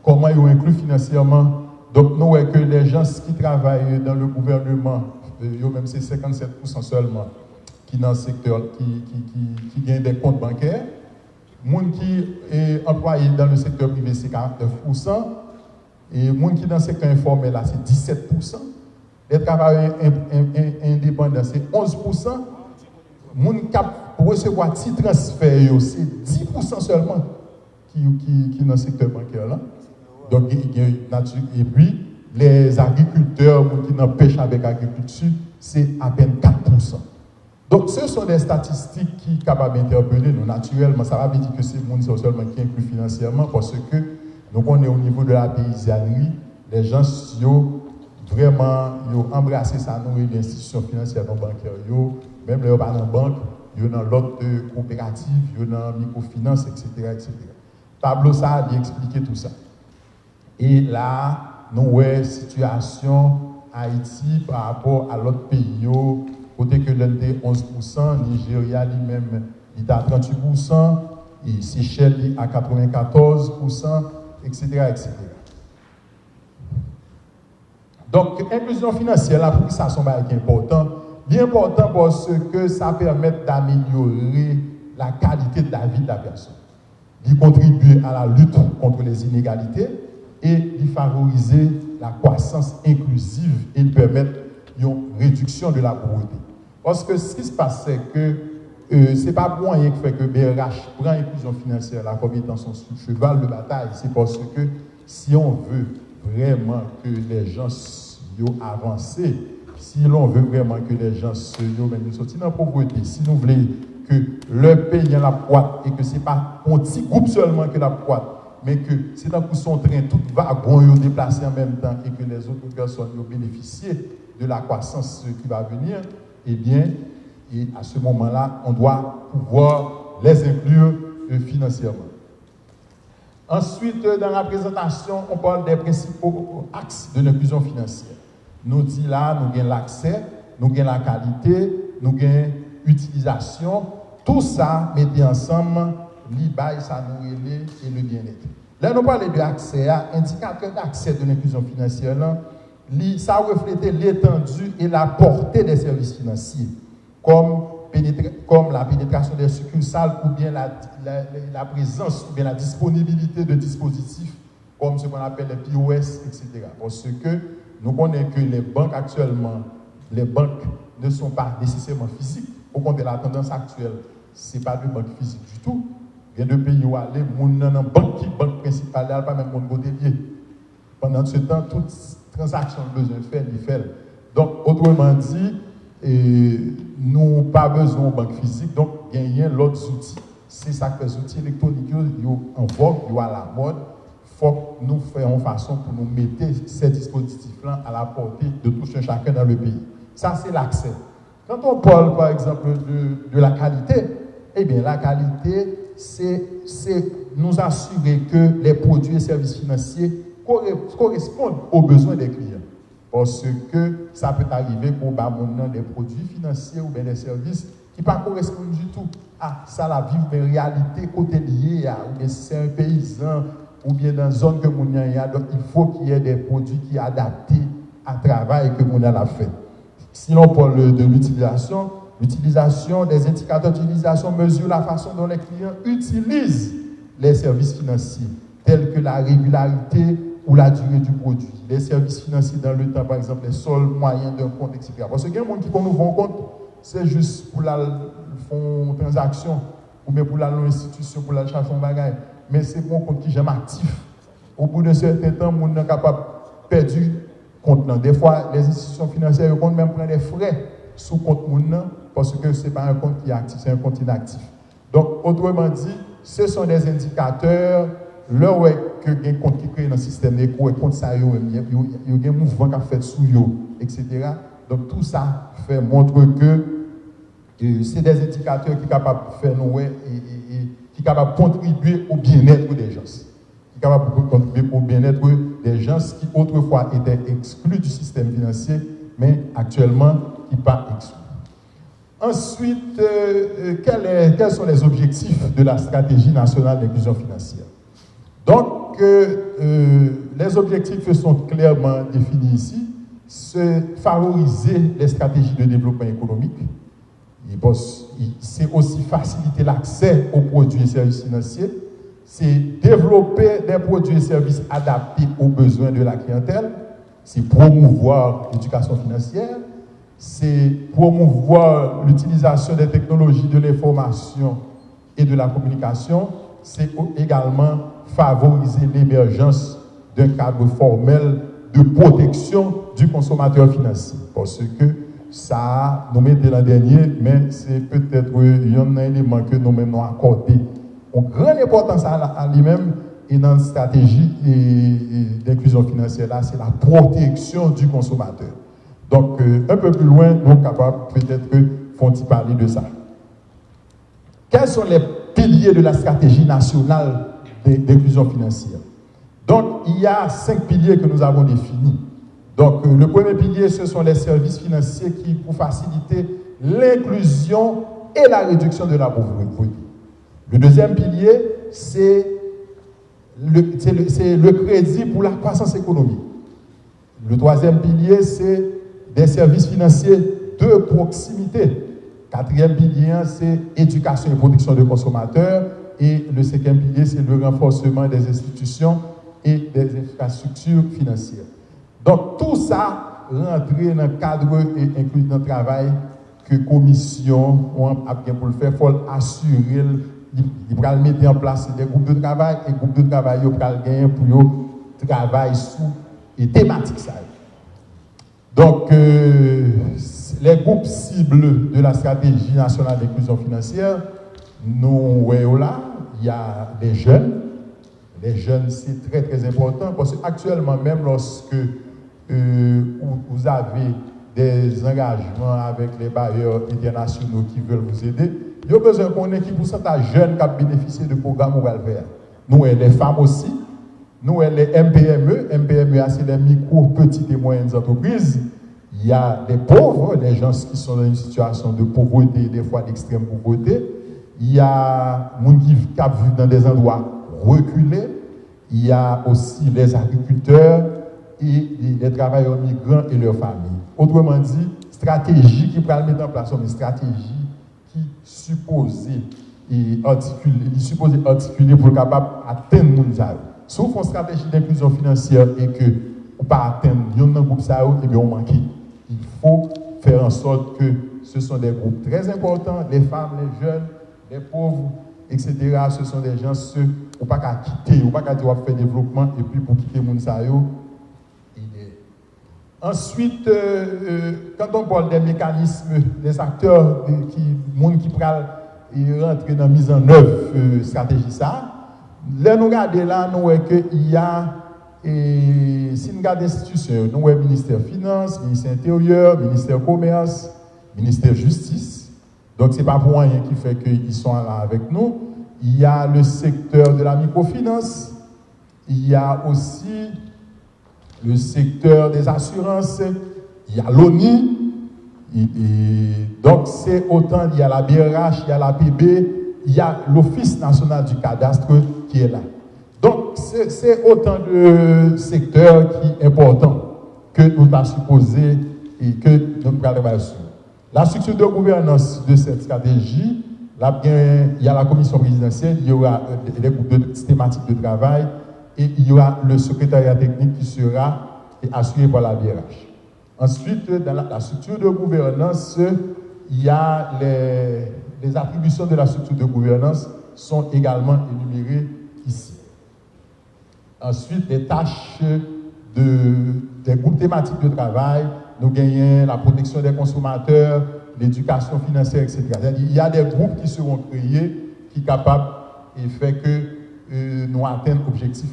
comment ils ont inclus financièrement. Donc, nous voyons que les gens qui travaillent dans le gouvernement, même c'est 57% seulement qui dans le secteur, qui gagnent des comptes bancaires. Les gens qui sont employés dans le secteur privé, c'est 49%. Et les gens qui sont dans le secteur informel, là, c'est 17%. Les travailleurs indépendants, c'est 11%. Les gens qui recevoir petit transfert, c'est 10% seulement qui sont dans le secteur bancaire. Là. Donc, et puis, les agriculteurs qui n'ont pêche avec l'agriculture, c'est à peine 4%. Donc, ce sont des statistiques qui sont capables d'interpeller nous. Naturellement, ça va dire que c'est le monde seulement qui inclut financièrement parce que nous, on est au niveau de la paysannerie, les gens vraiment embrassé ça, nous, les institutions financières non bancaires, même les pas dans la banque, ils sont dans l'autre coopérative, ils sont dans la microfinance, etc., etc. Tableau, ça a bien expliqué tout ça. Et là, nous avons une situation Haïti par rapport à l'autre pays, côté que l'un est 11%, Nigeria lui-même est à 38%, et Seychelles à 94%, etc., etc. Donc, l'inclusion financière, là, pour que ça soit important, bien important parce que ça permet d'améliorer la qualité de la vie de la personne, de contribuer à la lutte contre les inégalités et de favoriser la croissance inclusive et permettre une réduction de la pauvreté. Parce que ce qui se passe, c'est que ce n'est pas pour rien que fait que BRH prend l'inclusion financière là, comme étant son cheval de bataille. C'est parce que si on veut vraiment que les gens avancent, si l'on veut vraiment que les gens sortent dans la pauvreté, si nous voulons que le pays en la pointe et que ce n'est pas un petit groupe seulement que la pointe, mais que c'est dans son train, tout wagon est déplacé en même temps et que les autres personnes ont bénéficié de la croissance qui va venir, eh bien, et à ce moment-là, on doit pouvoir les inclure financièrement. Ensuite, dans la présentation, on parle des principaux axes de l'inclusion financière. Nous disons là, nous avons l'accès, nous avons la qualité, nous avons l'utilisation. Tout ça, mettez ensemble, l'IBAI, ça nous relève et le bien-être. Là, nous parlons de l'accès, indicateur d'accès de l'inclusion financière, là, ça reflète l'étendue et la portée des services financiers, comme la pénétration des succursales ou bien la présence ou bien la disponibilité de dispositifs comme ce qu'on appelle les POS, etc. Parce que nous connaissons que les banques actuellement, les banques ne sont pas nécessairement physiques. Au contraire, la tendance actuelle, ce n'est pas de banque physique du tout. Il y a deux pays où aller, la banque principale, elle n'a pas même mon côté lié. Pendant ce temps, toute transaction besoin de faire, il fait. Donc, autrement dit, nous n'avons pas besoin de banque physique, donc il y a l'autre outil. C'est ça que les outils électroniques sont en vogue, ils sont à la mode. Il faut que nous fassions façon pour nous mettre ces dispositifs-là à la portée de tout un chacun dans le pays. Ça, c'est l'accès. Quand on parle, par exemple, de la qualité, eh bien, la qualité, c'est nous assurer que les produits et services financiers correspondent aux besoins des clients. Parce que ça peut arriver pour des produits financiers ou bien des services qui ne correspondent pas du tout à ça, la vie, mais réalité côté lié, ou bien si c'est un paysan, ou bien dans une zone que mon y a, donc il faut qu'il y ait des produits qui sont adaptés à travail que mon a fait. Si l'on parle de l'utilisation des indicateurs d'utilisation mesure la façon dont les clients utilisent les services financiers, tels que la régularité ou la durée du produit. Les services financiers dans le temps, par exemple, les soldes moyens d'un compte, etc. Parce qu'il y a des gens qui nous vont compte, c'est juste pour la font transaction, ou bien pour la institution, pour la chercher un bagage. Mais c'est mon compte qui j'aime actif. Au bout de certain temps, on est capable de perdre compte. Des fois, les institutions financières vont même prendre des frais sous compte parce que ce n'est pas un compte qui est actif, c'est un compte inactif. Donc, autrement dit, ce sont des indicateurs, là où que un compte qui crée dans le système d'éco, un compte ça, il y a un mouvement qui a fait sous eux, etc. Donc, tout ça montre que c'est des indicateurs qui sont capables de faire nous et qui sont capables de contribuer au bien-être des gens. Qui sont capables de contribuer au bien-être des gens qui autrefois étaient exclus du système financier, mais actuellement qui ne sont pas exclus. Ensuite, quels sont les objectifs de la stratégie nationale d'inclusion financière? Donc, les objectifs sont clairement définis ici. C'est favoriser les stratégies de développement économique. C'est aussi faciliter l'accès aux produits et services financiers. C'est développer des produits et services adaptés aux besoins de la clientèle. C'est promouvoir l'éducation financière. C'est promouvoir l'utilisation des technologies de l'information et de la communication. C'est également favoriser l'émergence d'un cadre formel de protection du consommateur financier. Parce que ça, nous mettons l'an dernier, mais c'est peut-être un élément que nous-mêmes nous accordé une grande importance à lui-même et dans la stratégie d'inclusion financière, là, c'est la protection du consommateur. Donc, un peu plus loin, nous sommes capables peut-être de parler de ça. Quels sont les piliers de la stratégie nationale d'inclusion financière? Donc, il y a 5 piliers que nous avons définis. Donc, le premier pilier, ce sont les services financiers qui, pour faciliter l'inclusion et la réduction de la pauvreté. Le deuxième pilier, c'est le crédit pour la croissance économique. Le troisième pilier, c'est des services financiers de proximité. Quatrième pilier, c'est éducation et protection des consommateurs. Et le cinquième pilier, c'est le renforcement des institutions et des infrastructures financières. Donc, tout ça rentrer dans le cadre et inclus dans le travail que la commission a bien pour le faire. Il faut assurer, il va mettre en place des groupes de travail et les groupes de travail pour gagner pour travailler sur les thématiques. Donc, les groupes cibles de la stratégie nationale d'inclusion financière, nous voyons là, il y a des jeunes. Les jeunes, c'est très très important parce qu'actuellement, même lorsque vous avez des engagements avec les bailleurs internationaux qui veulent vous aider, il y a besoin qu'on ait qui pourcentage de jeunes qui ont bénéficié de programmes au Valvert. Nous, les femmes aussi, nous, les MPME, c'est les micro, petites et moyennes entreprises. Il y a des pauvres, les gens qui sont dans une situation de pauvreté, des fois d'extrême pauvreté. Il y a des gens qui vivent dans des endroits reculés. Il y a aussi les agriculteurs et les travailleurs migrants et leurs familles. Autrement dit, stratégie qui peut mettre en place, une stratégie qui supposée articuler pour être capable d'atteindre les gens. Si on fait une stratégie d'inclusion financière et que on ne pas atteindre un groupe, eh bien on manque. Il faut faire en sorte que ce sont des groupes très importants, les femmes, les jeunes, les pauvres, etc. Ce sont des gens ceux ou pas qu'à quitter, ou pas qu'à dire faire développement et puis pour quitter mon sayo. Ensuite, quand on parle des mécanismes, des acteurs qui peuvent rentrer dans la mise en œuvre stratégie ça, là nous regardons là, nous voyons qu'il y a si nous regardons l'institution, nous voyons le ministère des Finances, le ministère Intérieur, le ministère du Commerce, le ministère de Justice. Donc, ce n'est pas pour rien qui fait qu'ils sont là avec nous. Il y a le secteur de la microfinance. Il y a aussi le secteur des assurances. Il y a l'ONU. Donc, c'est autant, il y a la BRH, il y a la PB, il y a l'Office national du cadastre qui est là. Donc, c'est autant de secteurs qui sont importants que nous avons supposé et que nous avons travaillé sur. La structure de gouvernance de cette stratégie, là, il y a la commission présidentielle, il y aura des groupes de thématiques de travail et il y aura le secrétariat technique qui sera assuré par la BRH. Ensuite, dans la structure de gouvernance, il y a les attributions de la structure de gouvernance sont également énumérées ici. Ensuite, les tâches des groupes thématiques de travail, nous gagnons la protection des consommateurs, l'éducation financière, etc. Il y a des groupes qui seront créés qui sont capables et fait que nous atteignons l'objectif.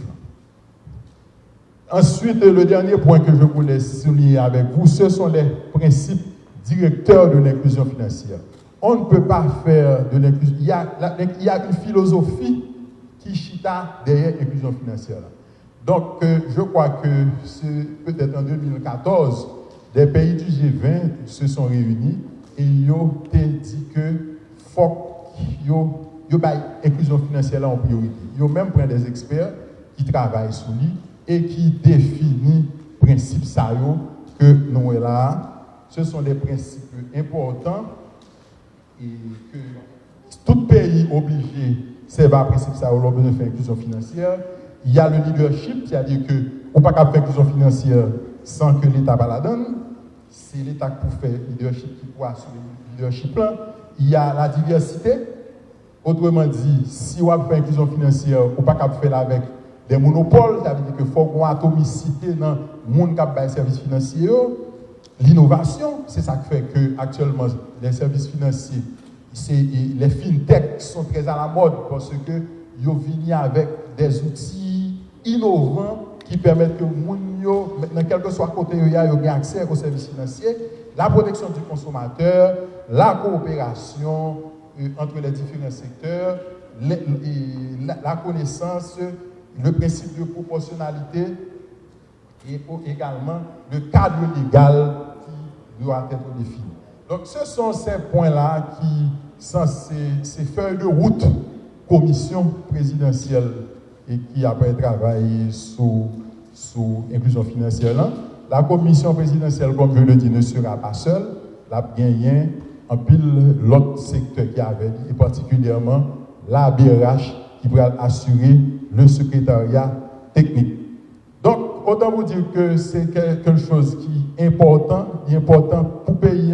Ensuite, le dernier point que je voulais souligner avec vous, ce sont les principes directeurs de l'inclusion financière. On ne peut pas faire de l'inclusion. Il y a une philosophie qui chita derrière l'inclusion financière. Donc, je crois que c'est peut-être en 2014, des pays du G20 se sont réunis et ils ont dit que faut qu'ils l'inclusion financière en priorité. Ils ont même pris des experts qui travaillent sur lui et qui définissent les principes que nous avons là. Ce sont des principes importants et que tout pays obligé c'est un principe ça lors de faire inclusion financière. Il y a le leadership, c'est-à-dire que on ne peut pas faire inclusion financière sans que l'État ne la donne. C'est l'État qui peut faire leadership, qui peut assurer le leadership là. Il y a la diversité. Autrement dit, si on fait inclusion financière, on ne peut pas faire avec des monopoles, ça veut dire qu'il faut qu'on atomicité dans le monde qui a des services financiers. L'innovation, c'est ça qui fait que actuellement les services financiers, les fintech sont très à la mode parce que ils viennent avec des outils innovants qui permettent que maintenant quel que soit côté il y a accès aux services financiers, la protection du consommateur, la coopération entre les différents secteurs, la connaissance, le principe de proportionnalité et également le cadre légal qui doit être défini. Donc ce sont ces points-là qui sont ces feuilles de route commission présidentielle et qui après travaillé sous inclusion financière. La commission présidentielle, comme je le dis, ne sera pas seule. La gagnée en pile l'autre secteur qui avait et particulièrement la BRH qui pourra assurer le secrétariat technique. Donc, autant vous dire que c'est quelque chose qui est important pour pays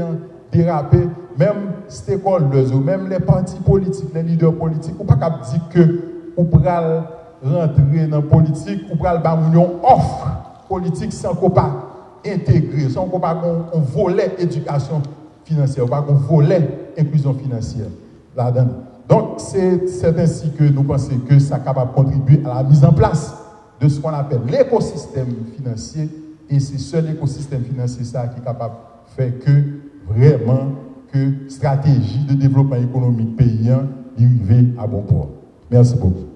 déraper, même stakeholders ou même les partis politiques, les leaders politiques, ou pas qu'à dire que ou pral rentrer dans la politique, ou pral ba une offre politique sans qu'on pas intégrer, sans qu'on pas un volet éducation financière, pas un volet inclusion financière là-dedans. Donc c'est ainsi que nous pensons que ça est capable de contribuer à la mise en place de ce qu'on appelle l'écosystème financier, et c'est seul l'écosystème financier ça qui est capable de faire que vraiment que stratégie de développement économique paysan arrive à bon port. Merci beaucoup.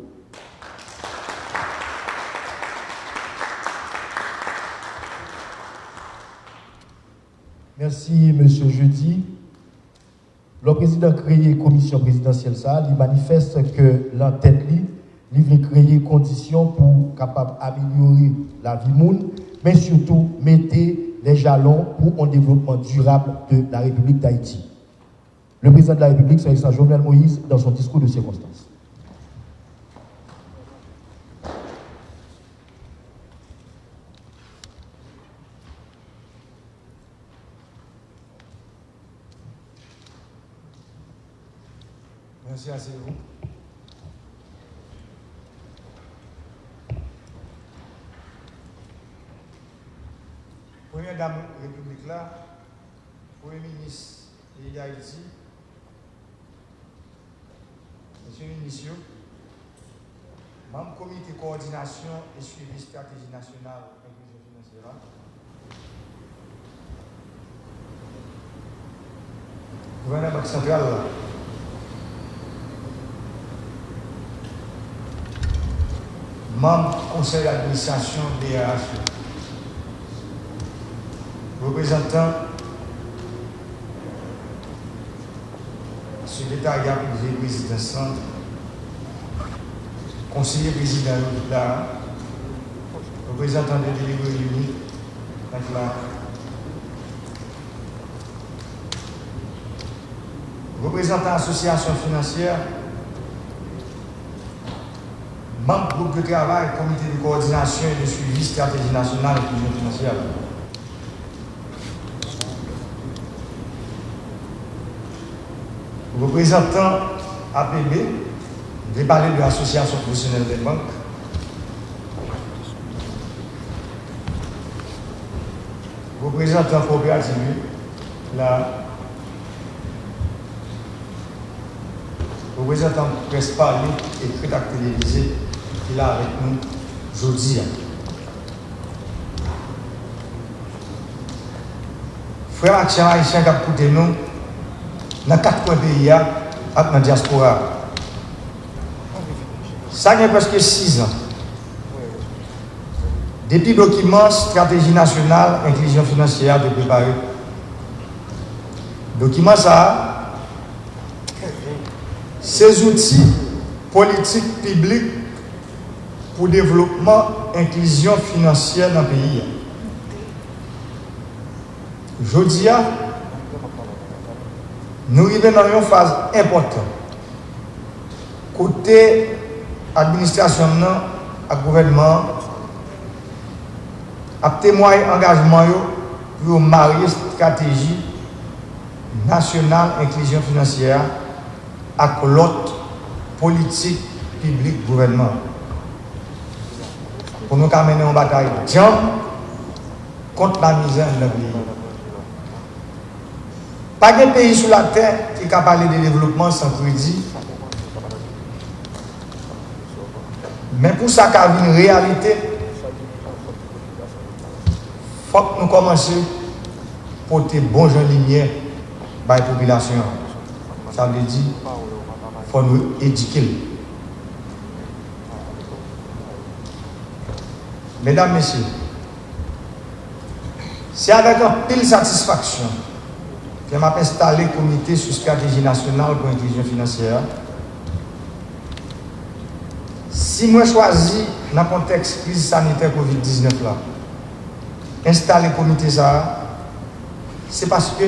Merci, M. Jeudi. Le président a créé une commission présidentielle, il manifeste que l'entête, il veut créer des conditions pour capable améliorer la vie monde, mais surtout mettre les jalons pour un développement durable de la République d'Haïti. Le président de la République, son Excellence Jovenel Moïse, dans son discours de circonstance. Merci à vous. Première dame de la République là, Premier ministre de Haïti, Monsieur le ministre, membre comité coordination et suivi stratégie nationale inclusion financière. Gouverneur Banque centrale. Membre du conseil d'administration DRH, représentant secrétariat privé président centre, conseiller président de la représentant de délégués unis, représentant association financière, membre groupe de travail, comité de coordination et de suivi stratégie nationale et inclusion financière. Représentant APB, je vais parler de l'association professionnelle des banques. Représentant coopérative, la représentant presse parlée et rédacteur télévisé qui est là avec nous aujourd'hui. Frères haïtiens qui ont écouté nous dans 4 coins pays et dans la diaspora. Ça a presque 6 ans. Depuis le document Stratégie nationale, inclusion financière de préparer. Document ça, ces outils politiques publics pour développement, inclusion financière dans le pays. Aujourd'hui, nous arrivons dans une phase importante. Côté administration et gouvernement, à témoigner engagement pour marier stratégie nationale inclusion financière avec l'autre politique publique gouvernement. Pour nous mener en bataille contre la misère dans le pays. Pas de pays sur la terre qui est capable de développement sans crédit. Mais pour ça qu'il y a une réalité, il faut que nous commencions à porter bon gens lumière par la population. Ça veut dire qu'il faut nous éduquer. Mesdames, Messieurs, c'est avec un pile satisfaction que je m'ai installé le comité sur stratégie nationale pour l'inclusion financière. Si moi choisi dans le contexte crise sanitaire COVID-19 là, installer le comité ça, c'est parce que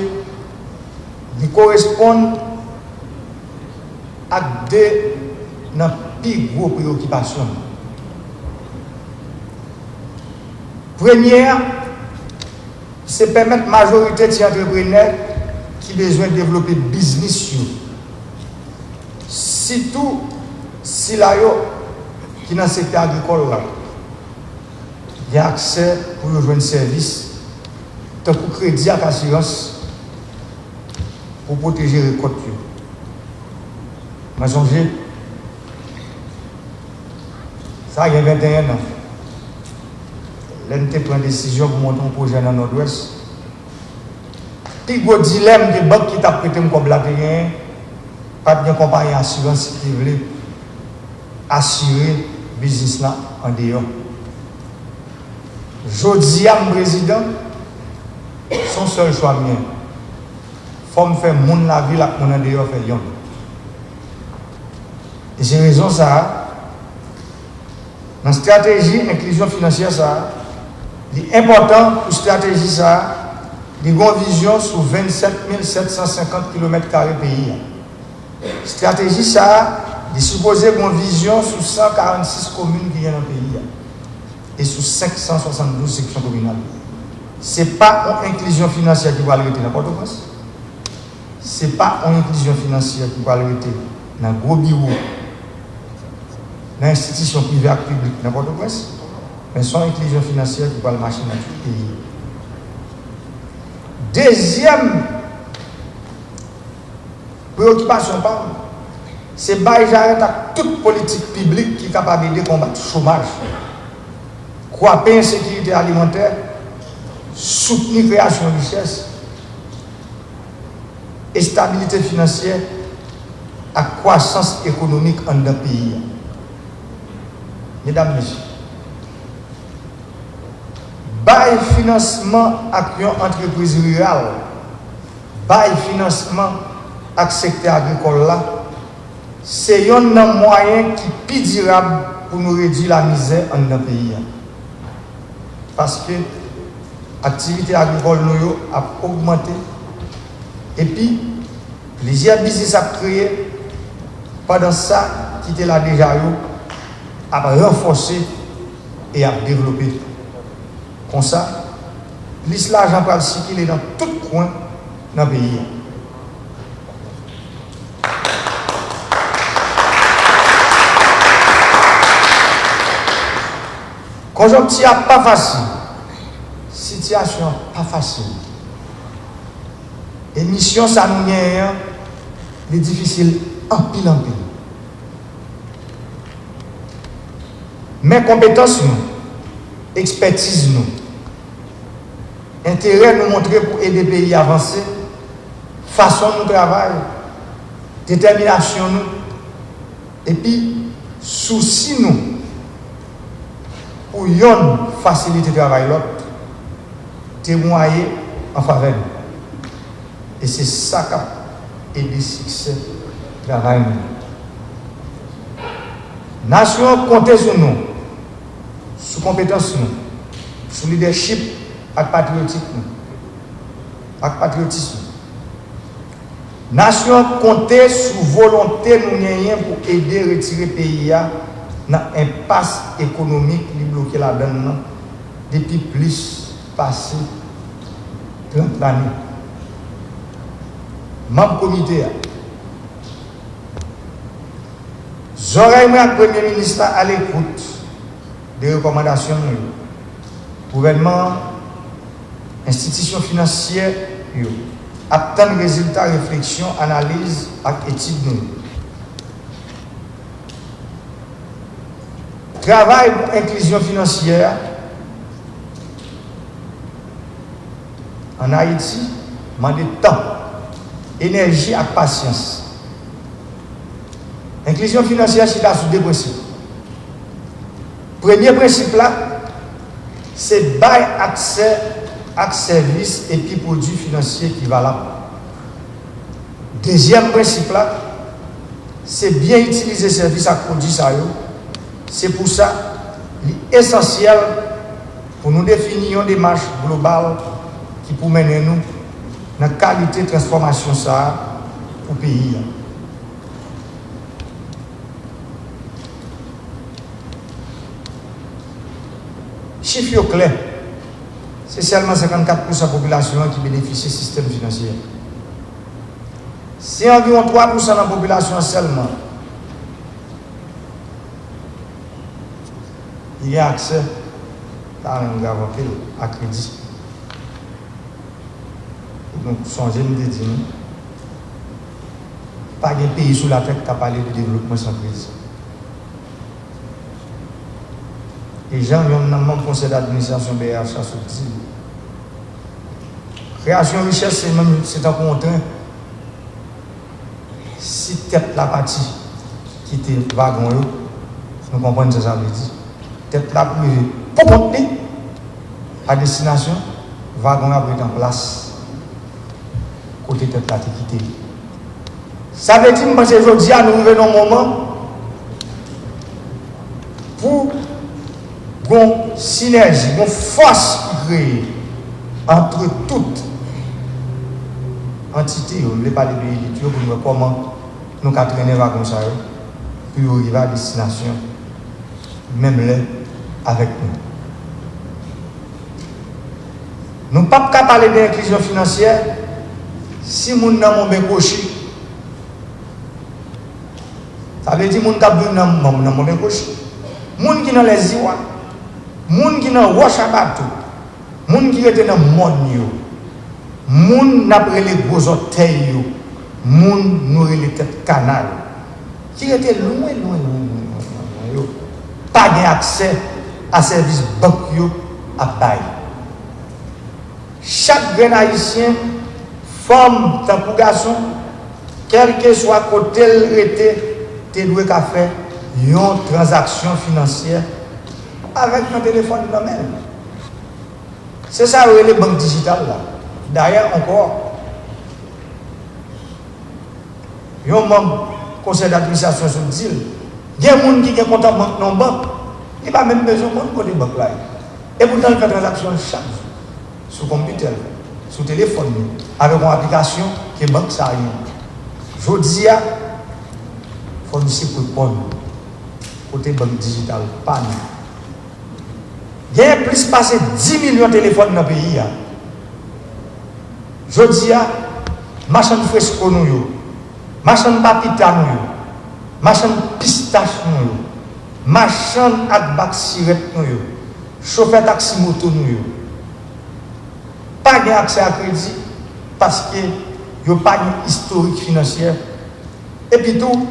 il correspond à deux plus grosses préoccupations. Première, c'est permettre la majorité des entrepreneurs qui ont besoin de développer business. Surtout si là, qui dans le secteur agricole, là, il y a accès pour rejoindre service, tant que crédit et assurance pour protéger les récoltes. Je songe, ça il y a 21 ans. L'NT prend une décision pour monter un projet dans le nord-ouest. Puis, le dilemme des banques qui t'a prêté comme la terrain, pas de compagnie d'assurance qui voulait assurer le business là en dehors. Je dis à mon président, son seul choix mien. Il faut me faire mon la vie là mon en dehors fait yon. Et c'est raison ça. Dans la stratégie inclusion financière ça. L'important pour la stratégie, ça, c'est une vision sur 27 750 km pays. La stratégie, ça, c'est supposé une vision sur 146 communes qui sont dans le pays et sur 572 sections communales. Ce n'est pas une inclusion financière qui va arrêter dans Port-au-Prince. Ce n'est pas une inclusion financière qui va arrêter dans le gros bureau, dans l'institution privée et publique dans Port-au-Prince. Mais sans inclusion financière qui va le marcher dans tout le pays. Deuxième préoccupation, c'est de j'arrête à toute politique publique qui est capable de combattre le chômage, croître l'insécurité alimentaire, soutenir la création de richesse et stabilité financière à croissance économique dans le pays. Mesdames, Messieurs, bail financement à une entreprise rurale, bail financement à le secteur agricole là, c'est un moyen qui est plus durable pour nous réduire la misère dans le pays. Parce que l'activité agricole nous a augmenté et puis les business a créé pendant ça qui était là déjà a renforcé et a développé. Comme ça, l'argent peut circuler dans tout coin dans le pays. Conjoncture pas facile. Situation pas facile. Et mission ça nous est difficile en pile en pile. Mais compétences nous, expertise nous, intérêt nous montrer pour aider le pays à avancer, façon nous travailler, détermination nous, et puis souci nous pour yon faciliter le travail l'autre, témoigner en faveur. Et c'est ça qui aide le succès du travail. Nation compte sur nous, sur compétence nous, sur leadership et patriotisme. Nation compte sur volonté nous pour aider à retirer le pays dans l'impasse économique qui bloque la donne depuis plus passé 30 années. Membre comité, j'aurais aimé le Premier ministre à l'écoute des recommandations du gouvernement, institutions financières, attendre résultats, réflexion, analyse et études. Travail pour l'inclusion financière en Haïti demande temps, énergie et patience. L'inclusion financière, c'est sur deux principes. Premier principe là, c'est bail accès à services et puis produits financiers qui valables. Deuxième principe là, c'est bien utiliser services à produits ça. C'est pour ça l'essentiel pour nous définir une démarche globale qui peut mener nous dans la qualité de transformation ça pour le pays. Chiffre clair. c'est seulement 54% de la population qui bénéficie du système financier. C'est environ 3% de la population seulement. Il y a accès à crédit. Donc, songez me dire, pas de pays sous la tête qui a parlé de développement sans crédit. Et gens, dans le conseil d'administration BH, ça se dit. Création de richesse, c'est un contraint. Si tête la partie qui était wagon, nous comprenons ce que ça veut dire. Tête la privée, pour monter à destination, wagon a pris en place. Côté tête la quitté. Ça veut dire que aujourd'hui, nous venons un moment pour une synergie, une force qui crée entre toutes entités, on ne veut pas parler de l'élite, pour voir comment nous avons traîné comme ça, puis arriver à destination, même là, avec nous. Nous ne pouvons pas parler d'inclusion financière si nous n'avons pas coché. Ça veut dire que nous avons pas coché. Moun qui dans les Iwa, moun qui dans Roche à bateau, moun qui était dans le monde, moun n'après les gros orteils, moun nourrit les têtes canal, qui était loin, pas d'accès à services bancaires à bail. Chaque grand haïtien, femme, tant que garçon, quel que soit côté tu dois faire une transaction financière avec un téléphone dans la main. C'est ça les banques digitales là. D'ailleurs encore, il y a un membre conseil d'administration sur le deal. Il y a des gens qui ont un compte en banque non banque. Il n'y a pas même besoin de compte banque là. Et pourtant, il fait des transactions chaque jour. Sur le computer, sur le téléphone, avec une application qui est banque ça rien. Je dis, il faut nous séparer côté banque digitale, pas nous. Il y a plus passé 10 millions de téléphones dans le pays. Je dis, machin fresco nous, machin papita nous, machin pistache nous, machin akbak sirette nous, chauffeur taxi moto nous. Pas d'accès à crédit parce que il n'y a pas d'historique financière. Et puis tout,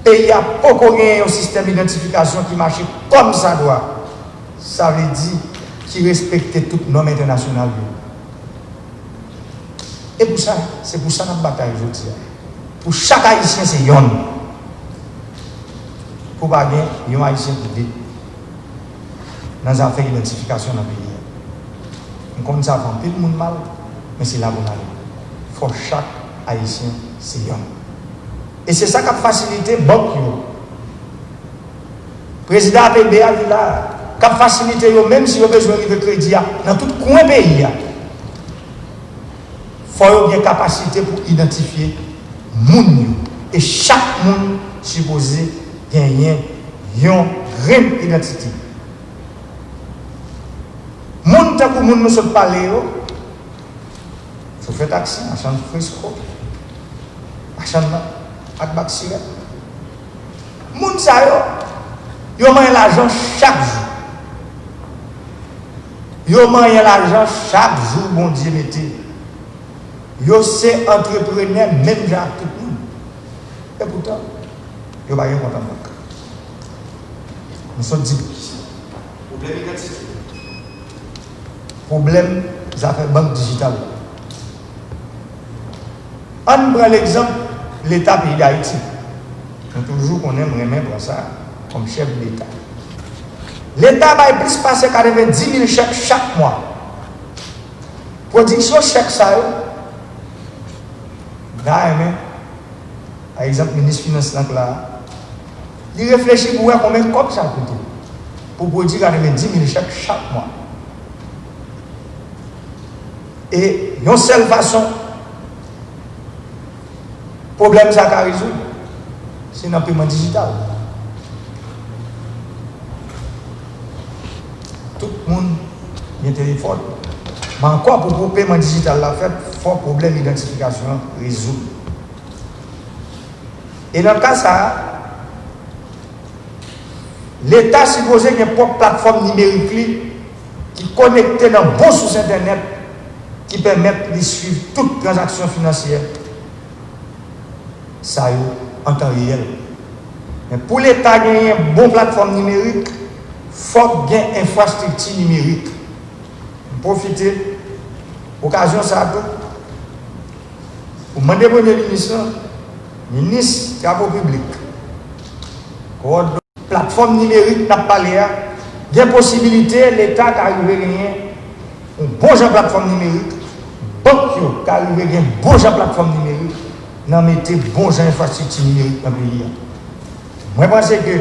il n'y a pas un système d'identification qui marche comme ça doit. Ça veut dire qu'il respecte toutes les normes internationales. Et pour ça, c'est pour ça notre bataille aujourd'hui. Pour chaque haïtien, c'est yon. Pour pas gagner, yon haïtien qui dit dans les affaires d'identification dans le pays. On compte ça avant tout le monde mal, mais c'est là qu'on arrive. Pour chaque haïtien, c'est yon. Et c'est ça qui a facilité banque. Le président APBA dit là, qui a facilité, même si vous avez besoin de crédit dans tout coin du pays, il faut avoir une capacité pour identifier les gens. Et chaque monde supposé gagner une grande identité. Moun ta pour moun nous sommes parlé, je fais taxi, achat de fresco, achat de akbak siret. Moun sa yo manye l'argent chaque jour. Yo manye l'argent chaque jour, bon Dieu mettez. Yo c'est entrepreneur même genre tout le monde. Et pourtant, yo pas rien compte en banque. Nous sommes dit problème identité. Problème des affaires banque digitale. On prend l'exemple l'État pays d'Haïti. Nous toujours qu'on aime remettre ça comme chef de l'État. L'État va plus passer 90 000 chèques chaque mois. Production chèque ça. Par exemple, le ministre des Finances là, il réfléchit pour voir combien de copies ça coûte. Pour produire 90 000 chèques chaque mois. Et une seule façon, problème ça a résoudre, c'est dans le paiement digital. Tout le monde a un téléphone, Mais encore pour le paiement digital, la fait, fort problème d'identification résoudre. Et dans le cas ça, l'État supposé qu'il y a une propre plateforme numérique qui connecte dans bon sous Internet qui permettent de suivre toute transaction financière. Ça en temps réel. Mais pour l'État gagner une bonne plateforme numérique, il faut qu'il y ait une infrastructure numérique. Profiter occasion ça pour demander au Premier ministre, ministre des Travaux publics, plateforme numérique n'a pas l'air, il y a une possibilité l'État d'arriver à gagner un bon genre de plateforme numérique, banque qui arrive à gagner un bon genre de plateforme numérique, n'a mettez bon genre d'infrastructure numérique dans le pays. Moi, je pense que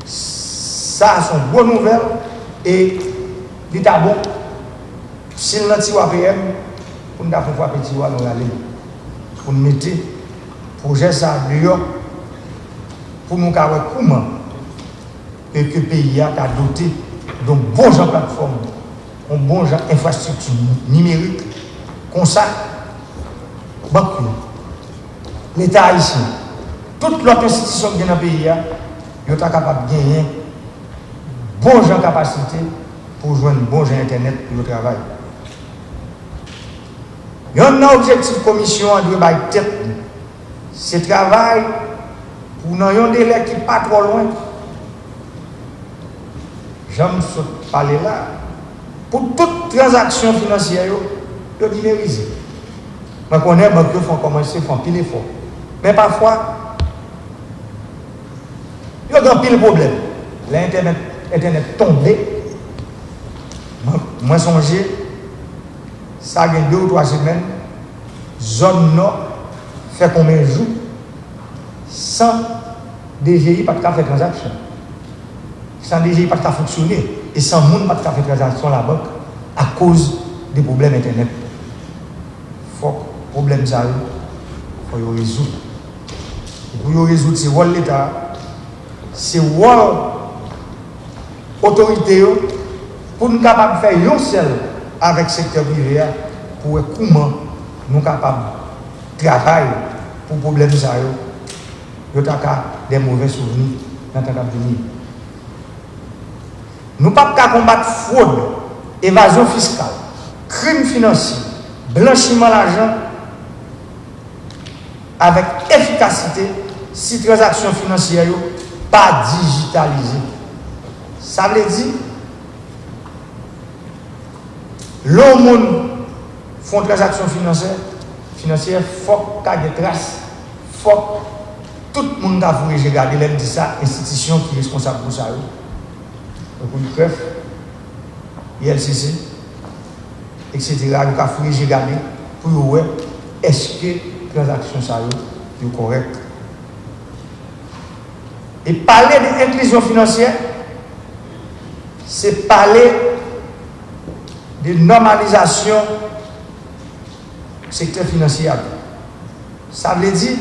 ça, c'est une bonne nouvelle et l'État bon. Si nous avons un PM, pour nous faire un petit oiseau, nous allons pour nous mettre le projet ça dehors, pour nous voir comment que le pays a doté d'un bon genre de plateforme, un bon genre d'infrastructure numérique, comme ça, l'État haïtien, toute l'autre institution qui est dans le pays, est capable de gagner bon genre de capacité pour jouer un bon genre Internet pour le travail. Il y a un objectif de commission en deux bails tête. C'est travail pour un délai qui n'est pas trop loin. J'aime parler là. Pour toute transaction financière, de numériser. Je connais que les banques font commencer, font pile effort. Mais parfois, il y a un pile problème. L'Internet tombé. Moi, songez. Ça a 2 ou 3 semaines, zone nord fait combien de jours sans DGI pas de faire transaction. Sans DGI pas de fonctionner et sans monde pas de faire transaction à la banque à cause des problèmes Internet. Il faut que le problème ça, il faut le résoudre. Et pour le résoudre, c'est rôle l'État, c'est rôle autorité pour nous capables de faire un seul avec le secteur privé pour voir comment nous sommes capables de travailler pour les problèmes de des mauvais souvenirs dans le venir. Nous ne pouvons pas combattre fraude, évasion fiscale, crime financier, blanchiment d'argent avec efficacité si les transactions financières ne sont pas digitalisées. Ça veut dire l'homme font transactions financières, il faut qu'il y ait des traces, il faut que tout le monde a voulu regarder l'aide de ça, institution qui est responsable pour ça. Pour le CREF, ILCC, etc. Il a voulu regarder pour voir est-ce que les transactions sont correctes. Et parler d'inclusion financière, c'est parler de normalisation du secteur financier. Ça veut dire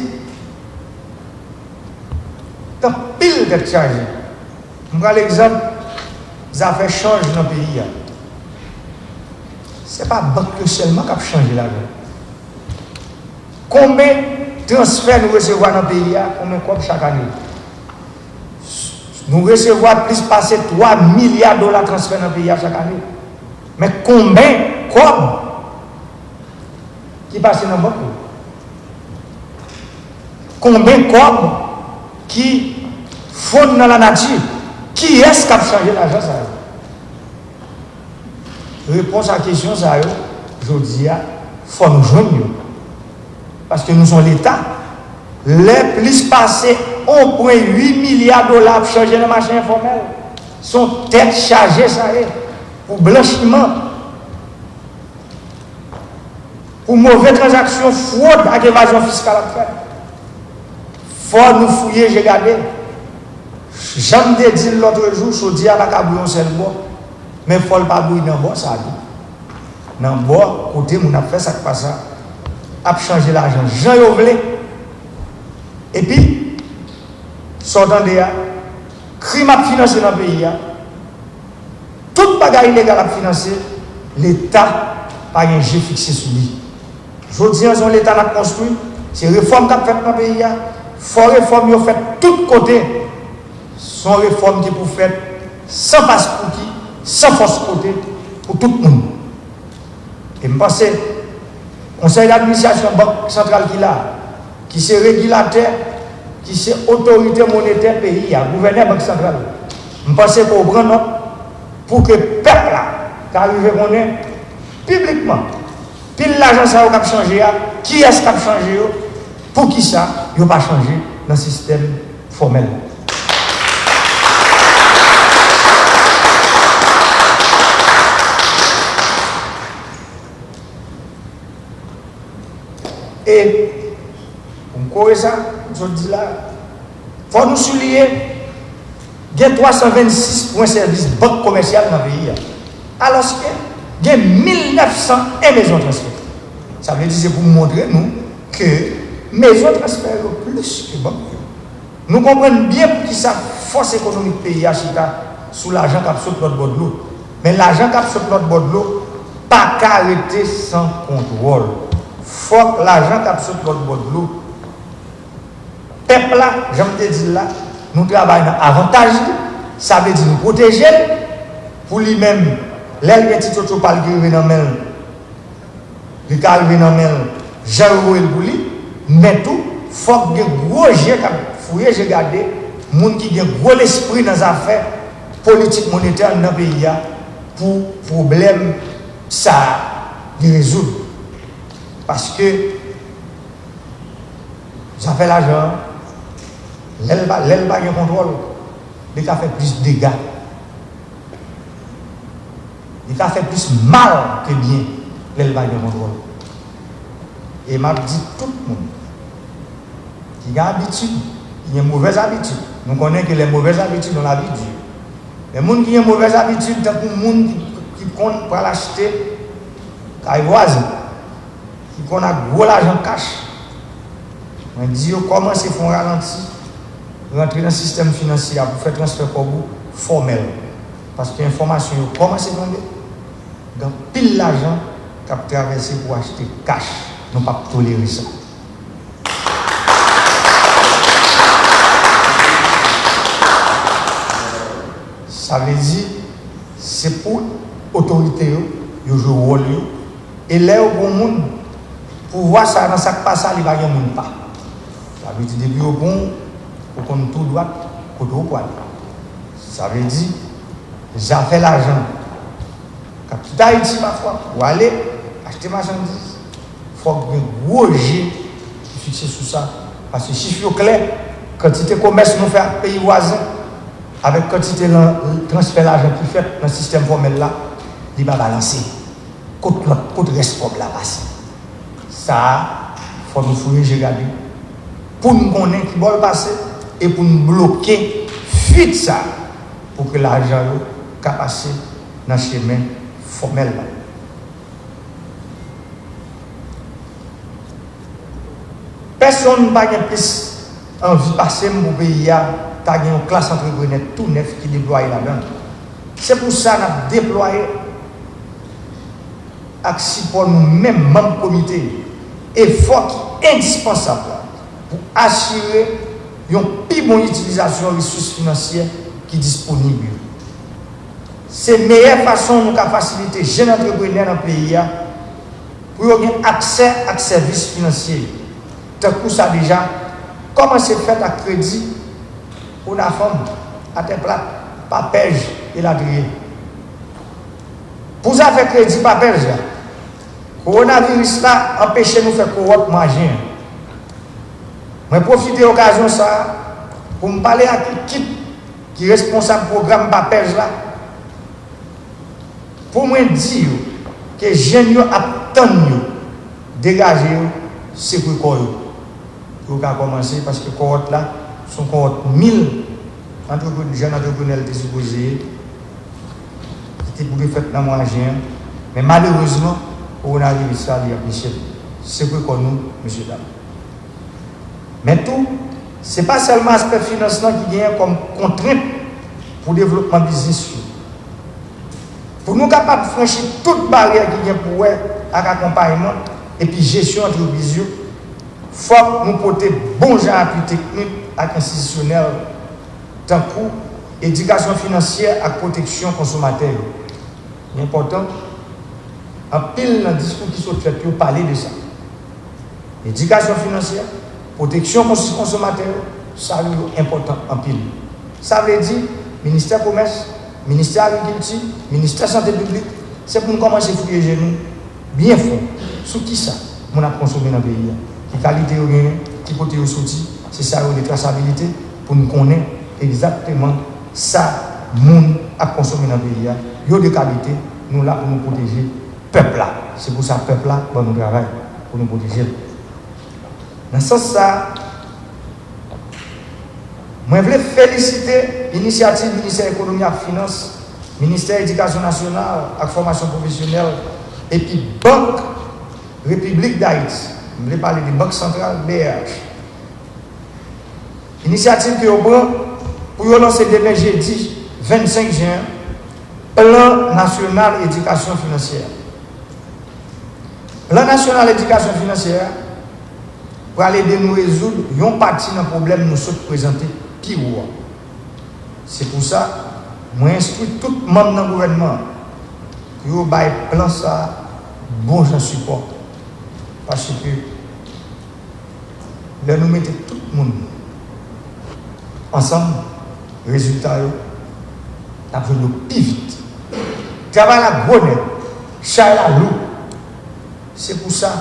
que pile d'être chargé. Je prends l'exemple, les affaires changent dans le pays. Ce n'est pas la banque seulement qui a changé l'argent. Combien de transferts nous recevons dans le pays, combien de chaque année? Nous recevons plus passer 3 milliards de dollars de transferts dans le pays chaque année. Mais combien comme qui passe dans la banque? Combien comme qui fondent dans la nature? Qui est-ce qui a changé l'argent? Réponse à la question, je dis, il faut nous joindre. Parce que nous sommes l'État. Les plus passés 1,8 milliard de dollars pour changer le marché informel. Sont tête chargée, ça y est. Pour blanchiment, pour mauvaises transactions, fraude et évasion fiscale à faire. Il faut nous fouiller, j'ai regardé. J'aime te dire l'autre jour, je dis à la cabouillon, c'est le bois. Mais il ne faut pas bouillir dans le bois, ça dit. Dans le bois, côté, on a fait ça qui passe, a changé l'argent. Jean Yovelé. Et puis, sortant de là, crime à financer dans le pays. Tout bagage illégal à financer, l'État pas un jeu fixé sur lui. Je dis, on l'État a construit, c'est réforme qu'a fait dans le pays. Faut réforme, ils ont fait tout côté. Sont réformes qui pour faire sans passe pour qui, sans force côté, pour tout le monde. Et je pense que le conseil d'administration Banque centrale qui c'est régulateur, qui c'est autorité monétaire pays, gouverneur Banque centrale. Je pense qu'on prend note pour que le peuple qui arrive à connaître publiquement, pile l'argent ça va changer, qui est-ce qui a changé, pour qui ça, il ne va pas changer dans le système formel. Et, pour me ça, je dis là, il faut nous souligner, il y a 326 points de service banque commerciale dans le pays. Alors qu'il y a 1900 maisons de transfert. Ça veut dire pour montrer nous que maisons de transfert sont plus que banque. Nous comprenons bien pour qui ça force économique pays à Chita sous l'argent qui a sauté notre bord de l'eau. Mais l'argent qui a sauté notre bord de l'eau, pas qu'à arrêter sans contrôle. Il faut que l'argent qui a sauté notre bord de l'eau. Peuple là, j'aime te dire là, nous travaillons dans avantage, ça veut dire nous protéger pour lui-même. L'aile qui est tout par le dans mel, le calme dans mel, j'ai roué pour lui, mais tout, il faut que gros jeu fouillé, j'ai gardé, monde qui a gros esprit dans les affaires politiques monétaires dans le pays pour problème ça résoudre. Parce que ça fait l'argent, l'aile pas de contrôle, il a fait plus de dégâts. Il a fait plus mal que bien, l'élevage de contrôle. Et m'a dit tout le monde qui a habitude, il y a une mauvaise habitude. Nous connaissons que les mauvaises habitudes ont l'habitude. Les gens qui ont une mauvaise habitude, c'est pour les gens qui comptent pour l'acheter, qui voisin, qui ont gros l'argent cash. On dit comment c'est font ralentir, rentrer dans le système financier pour faire transfert pour vous formel. Parce que l'information, comment c'est vendé? Dans pile l'argent qui a traversé pour acheter cash. Nous ne pouvons pas tolérer ça. Ça veut dire, c'est pour l'autorité, ils jouent le rôle. Et là, au bon monde, pour voir ça dans ce qui passe, il n'y a pas. Ça veut dire, depuis au bon, pour qu'on tout droit, côté au poil. Ça veut dire, j'ai fait l'argent. Quand tu as Haïti parfois, pour aller acheter marchandises, il faut que un gros jet fixé sur ça. Parce que si je suis clair, quantité de commerce nous fait à pays voisin, avec quantité de transfert d'argent qui fait dans le système formel là, il va balancer. Côté reste comme là passe. Ça, il faut nous fouiller, j'ai regardé. Pour nous connaître qui va passer et pour nous bloquer, fuite ça, pour que l'argent soit passé dans le chemin formel. Personne n'a pas plus envie de passer dans mon pays, il y a une classe entrepreneur tout neuf qui déploie là-dedans. C'est pour ça qu'on a déployé action pour nous-mêmes, membres du comité, effort indispensable pour assurer une plus bonne utilisation des ressources financières qui sont disponibles. C'est la meilleure façon de faciliter les jeunes entrepreneurs dans le pays pour avoir accès à des services financiers. Tant que ça déjà, comment c'est fait à crédit pour la femme, à tes plats, pas pêche et la grille. Pour ça, faire crédit, pas pêche. Le coronavirus là empêche nous de faire corrompre manger. Je profite de l'occasion ça pour me parler à l'équipe qui est responsable du programme Papers là. Pour moi dire que les jeunes attendent de dégager ce que vous pour commencer parce que les cohortes là sont cohortes 1000 jeunes entrepreneurs qui sont supposés qui pour faire dans le mais malheureusement, on arrive ça, il y a Michel. C'est que nous, monsieur Dame. Mais tout, ce n'est pas seulement l'aspect financier qui vient comme contrainte pour le développement du business. Pour nous capables de franchir toute barrière qui vient pour avec accompagnement et puis gestion entreprise, il faut que nous porter bon genre appui technique et institutionnel, tant que éducation financière et protection consommateur. C'est important. En pile dans le discours qui sont faits, pour parler de ça. Éducation financière, protection consommateur, ça c'est important en pile. Ça veut dire, ministère du Commerce, ministère de l'Agriculture, ministère de la Santé publique, c'est pour nous commencer à fouiller genoux, bien fort, sur qui ça, on a consommé dans le pays. Qui qualité au gain, qui côté au sorti, c'est ça la traçabilité, pour nous connaître exactement ça, monde a consommé dans le pays. Il y a de qualité, nous là pour nous protéger le peuple là. C'est pour ça que le peuple là, nous travaillons pour nous protéger. Dans ce sens, je voulais féliciter l'initiative du ministère de l'économie et des finances, ministère de l'éducation nationale et de la formation professionnelle, et puis Banque République d'Haïti. Je voulais parler de Banque centrale BH. Initiative que vous prenez pour lancer demain jeudi 25 juin, Plan national éducation financière. Plan national éducation financière pour aller de nous résoudre une partie d'un problème nous sommes présentés pire. C'est pour ça que je instruis tout le monde dans le gouvernement pour que le plan ça bon j'en support. Parce que là nous mettons tout le monde ensemble, le résultat est le plus vite. Travail la grenade, chat la loup. C'est pour ça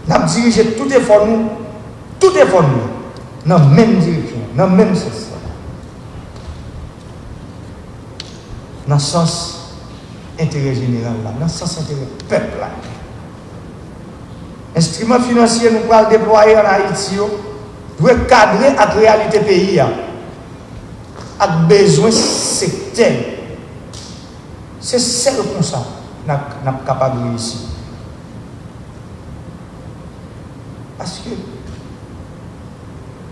nous avons dirigé tout effort nous, dans la même direction, dans le même sens. Dans le sens intérêt général, dans le sens intérêt peuple. Instrument financier nous pouvons le déployer en Haïti, doit cadrer la réalité pays, avec besoin secteur. C'est seul comme ça que nous sommes capables de réussir. Parce que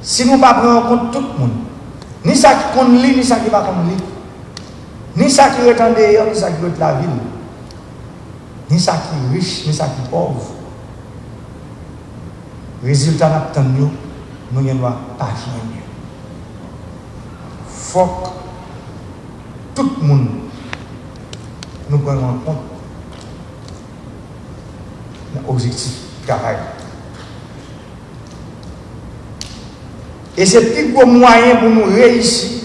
si nous ne prenons pas en compte tout le monde, ni ça qui compte lui, ni ça qui ne va pas compte lui, ni ça qui est en dehors, ni ça qui est la ville, ni ça qui est riche, ni ça qui est pauvre, résultat nous ne devons pas faire mieux. Il faut que tout le monde nous prenne en compte l'objectif du travail. Et c'est le plus gros moyen pour nous réussir,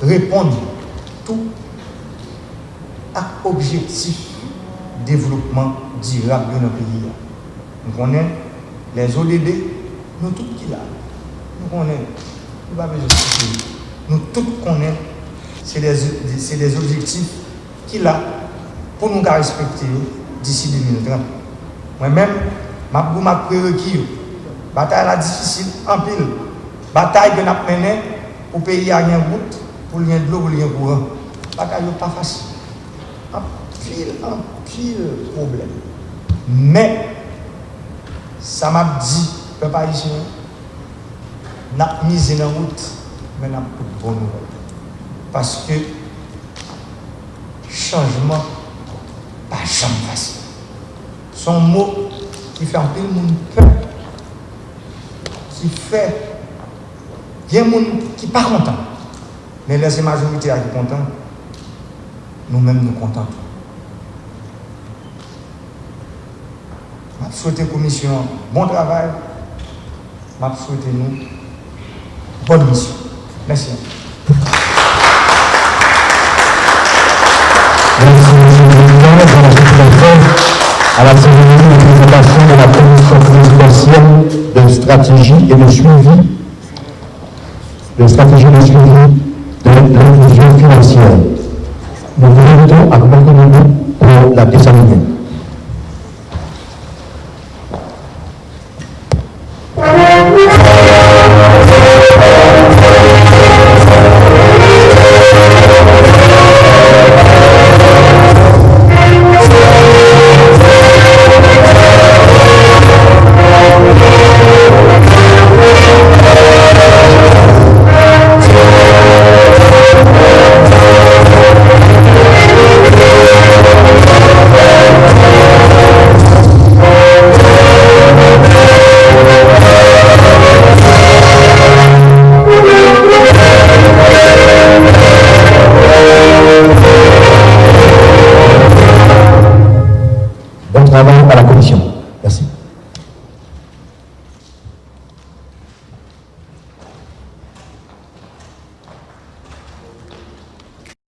répondre tout à l'objectif de développement durable de notre pays. Nous connaissons les ODD, nous tous qui là. Nous connaissons, nous pas besoin de nous tous connaissons, c'est des objectifs qui là pour nous respecter d'ici 2030. Moi-même, ma prérequis. Bataille là difficile, en pile. Bataille que nous avons menée pour payer à une route, pour lien de l'eau, pour lien de courant. Bataille n'est pas facile. Un pile problème. Mais, ça m'a dit, peuple haïtien, nous avons mis dans la route, mais nous avons de bonnes nouvelles. Parce que, changement, pas jamais facile. Son mot qui fait un peu le monde peur. Qui fait, il y a des gens qui ne sont pas contents. Mais la majorité qui est contente, nous-mêmes nous contents. Je souhaite la commission bon travail. Je souhaite nous bonne mission. Merci. À la cérémonie de présentation de la commission présidentielle de stratégie et de suivi de l'inclusion financière. Nous vous invitons à accompagner pour la décérémonie. travail à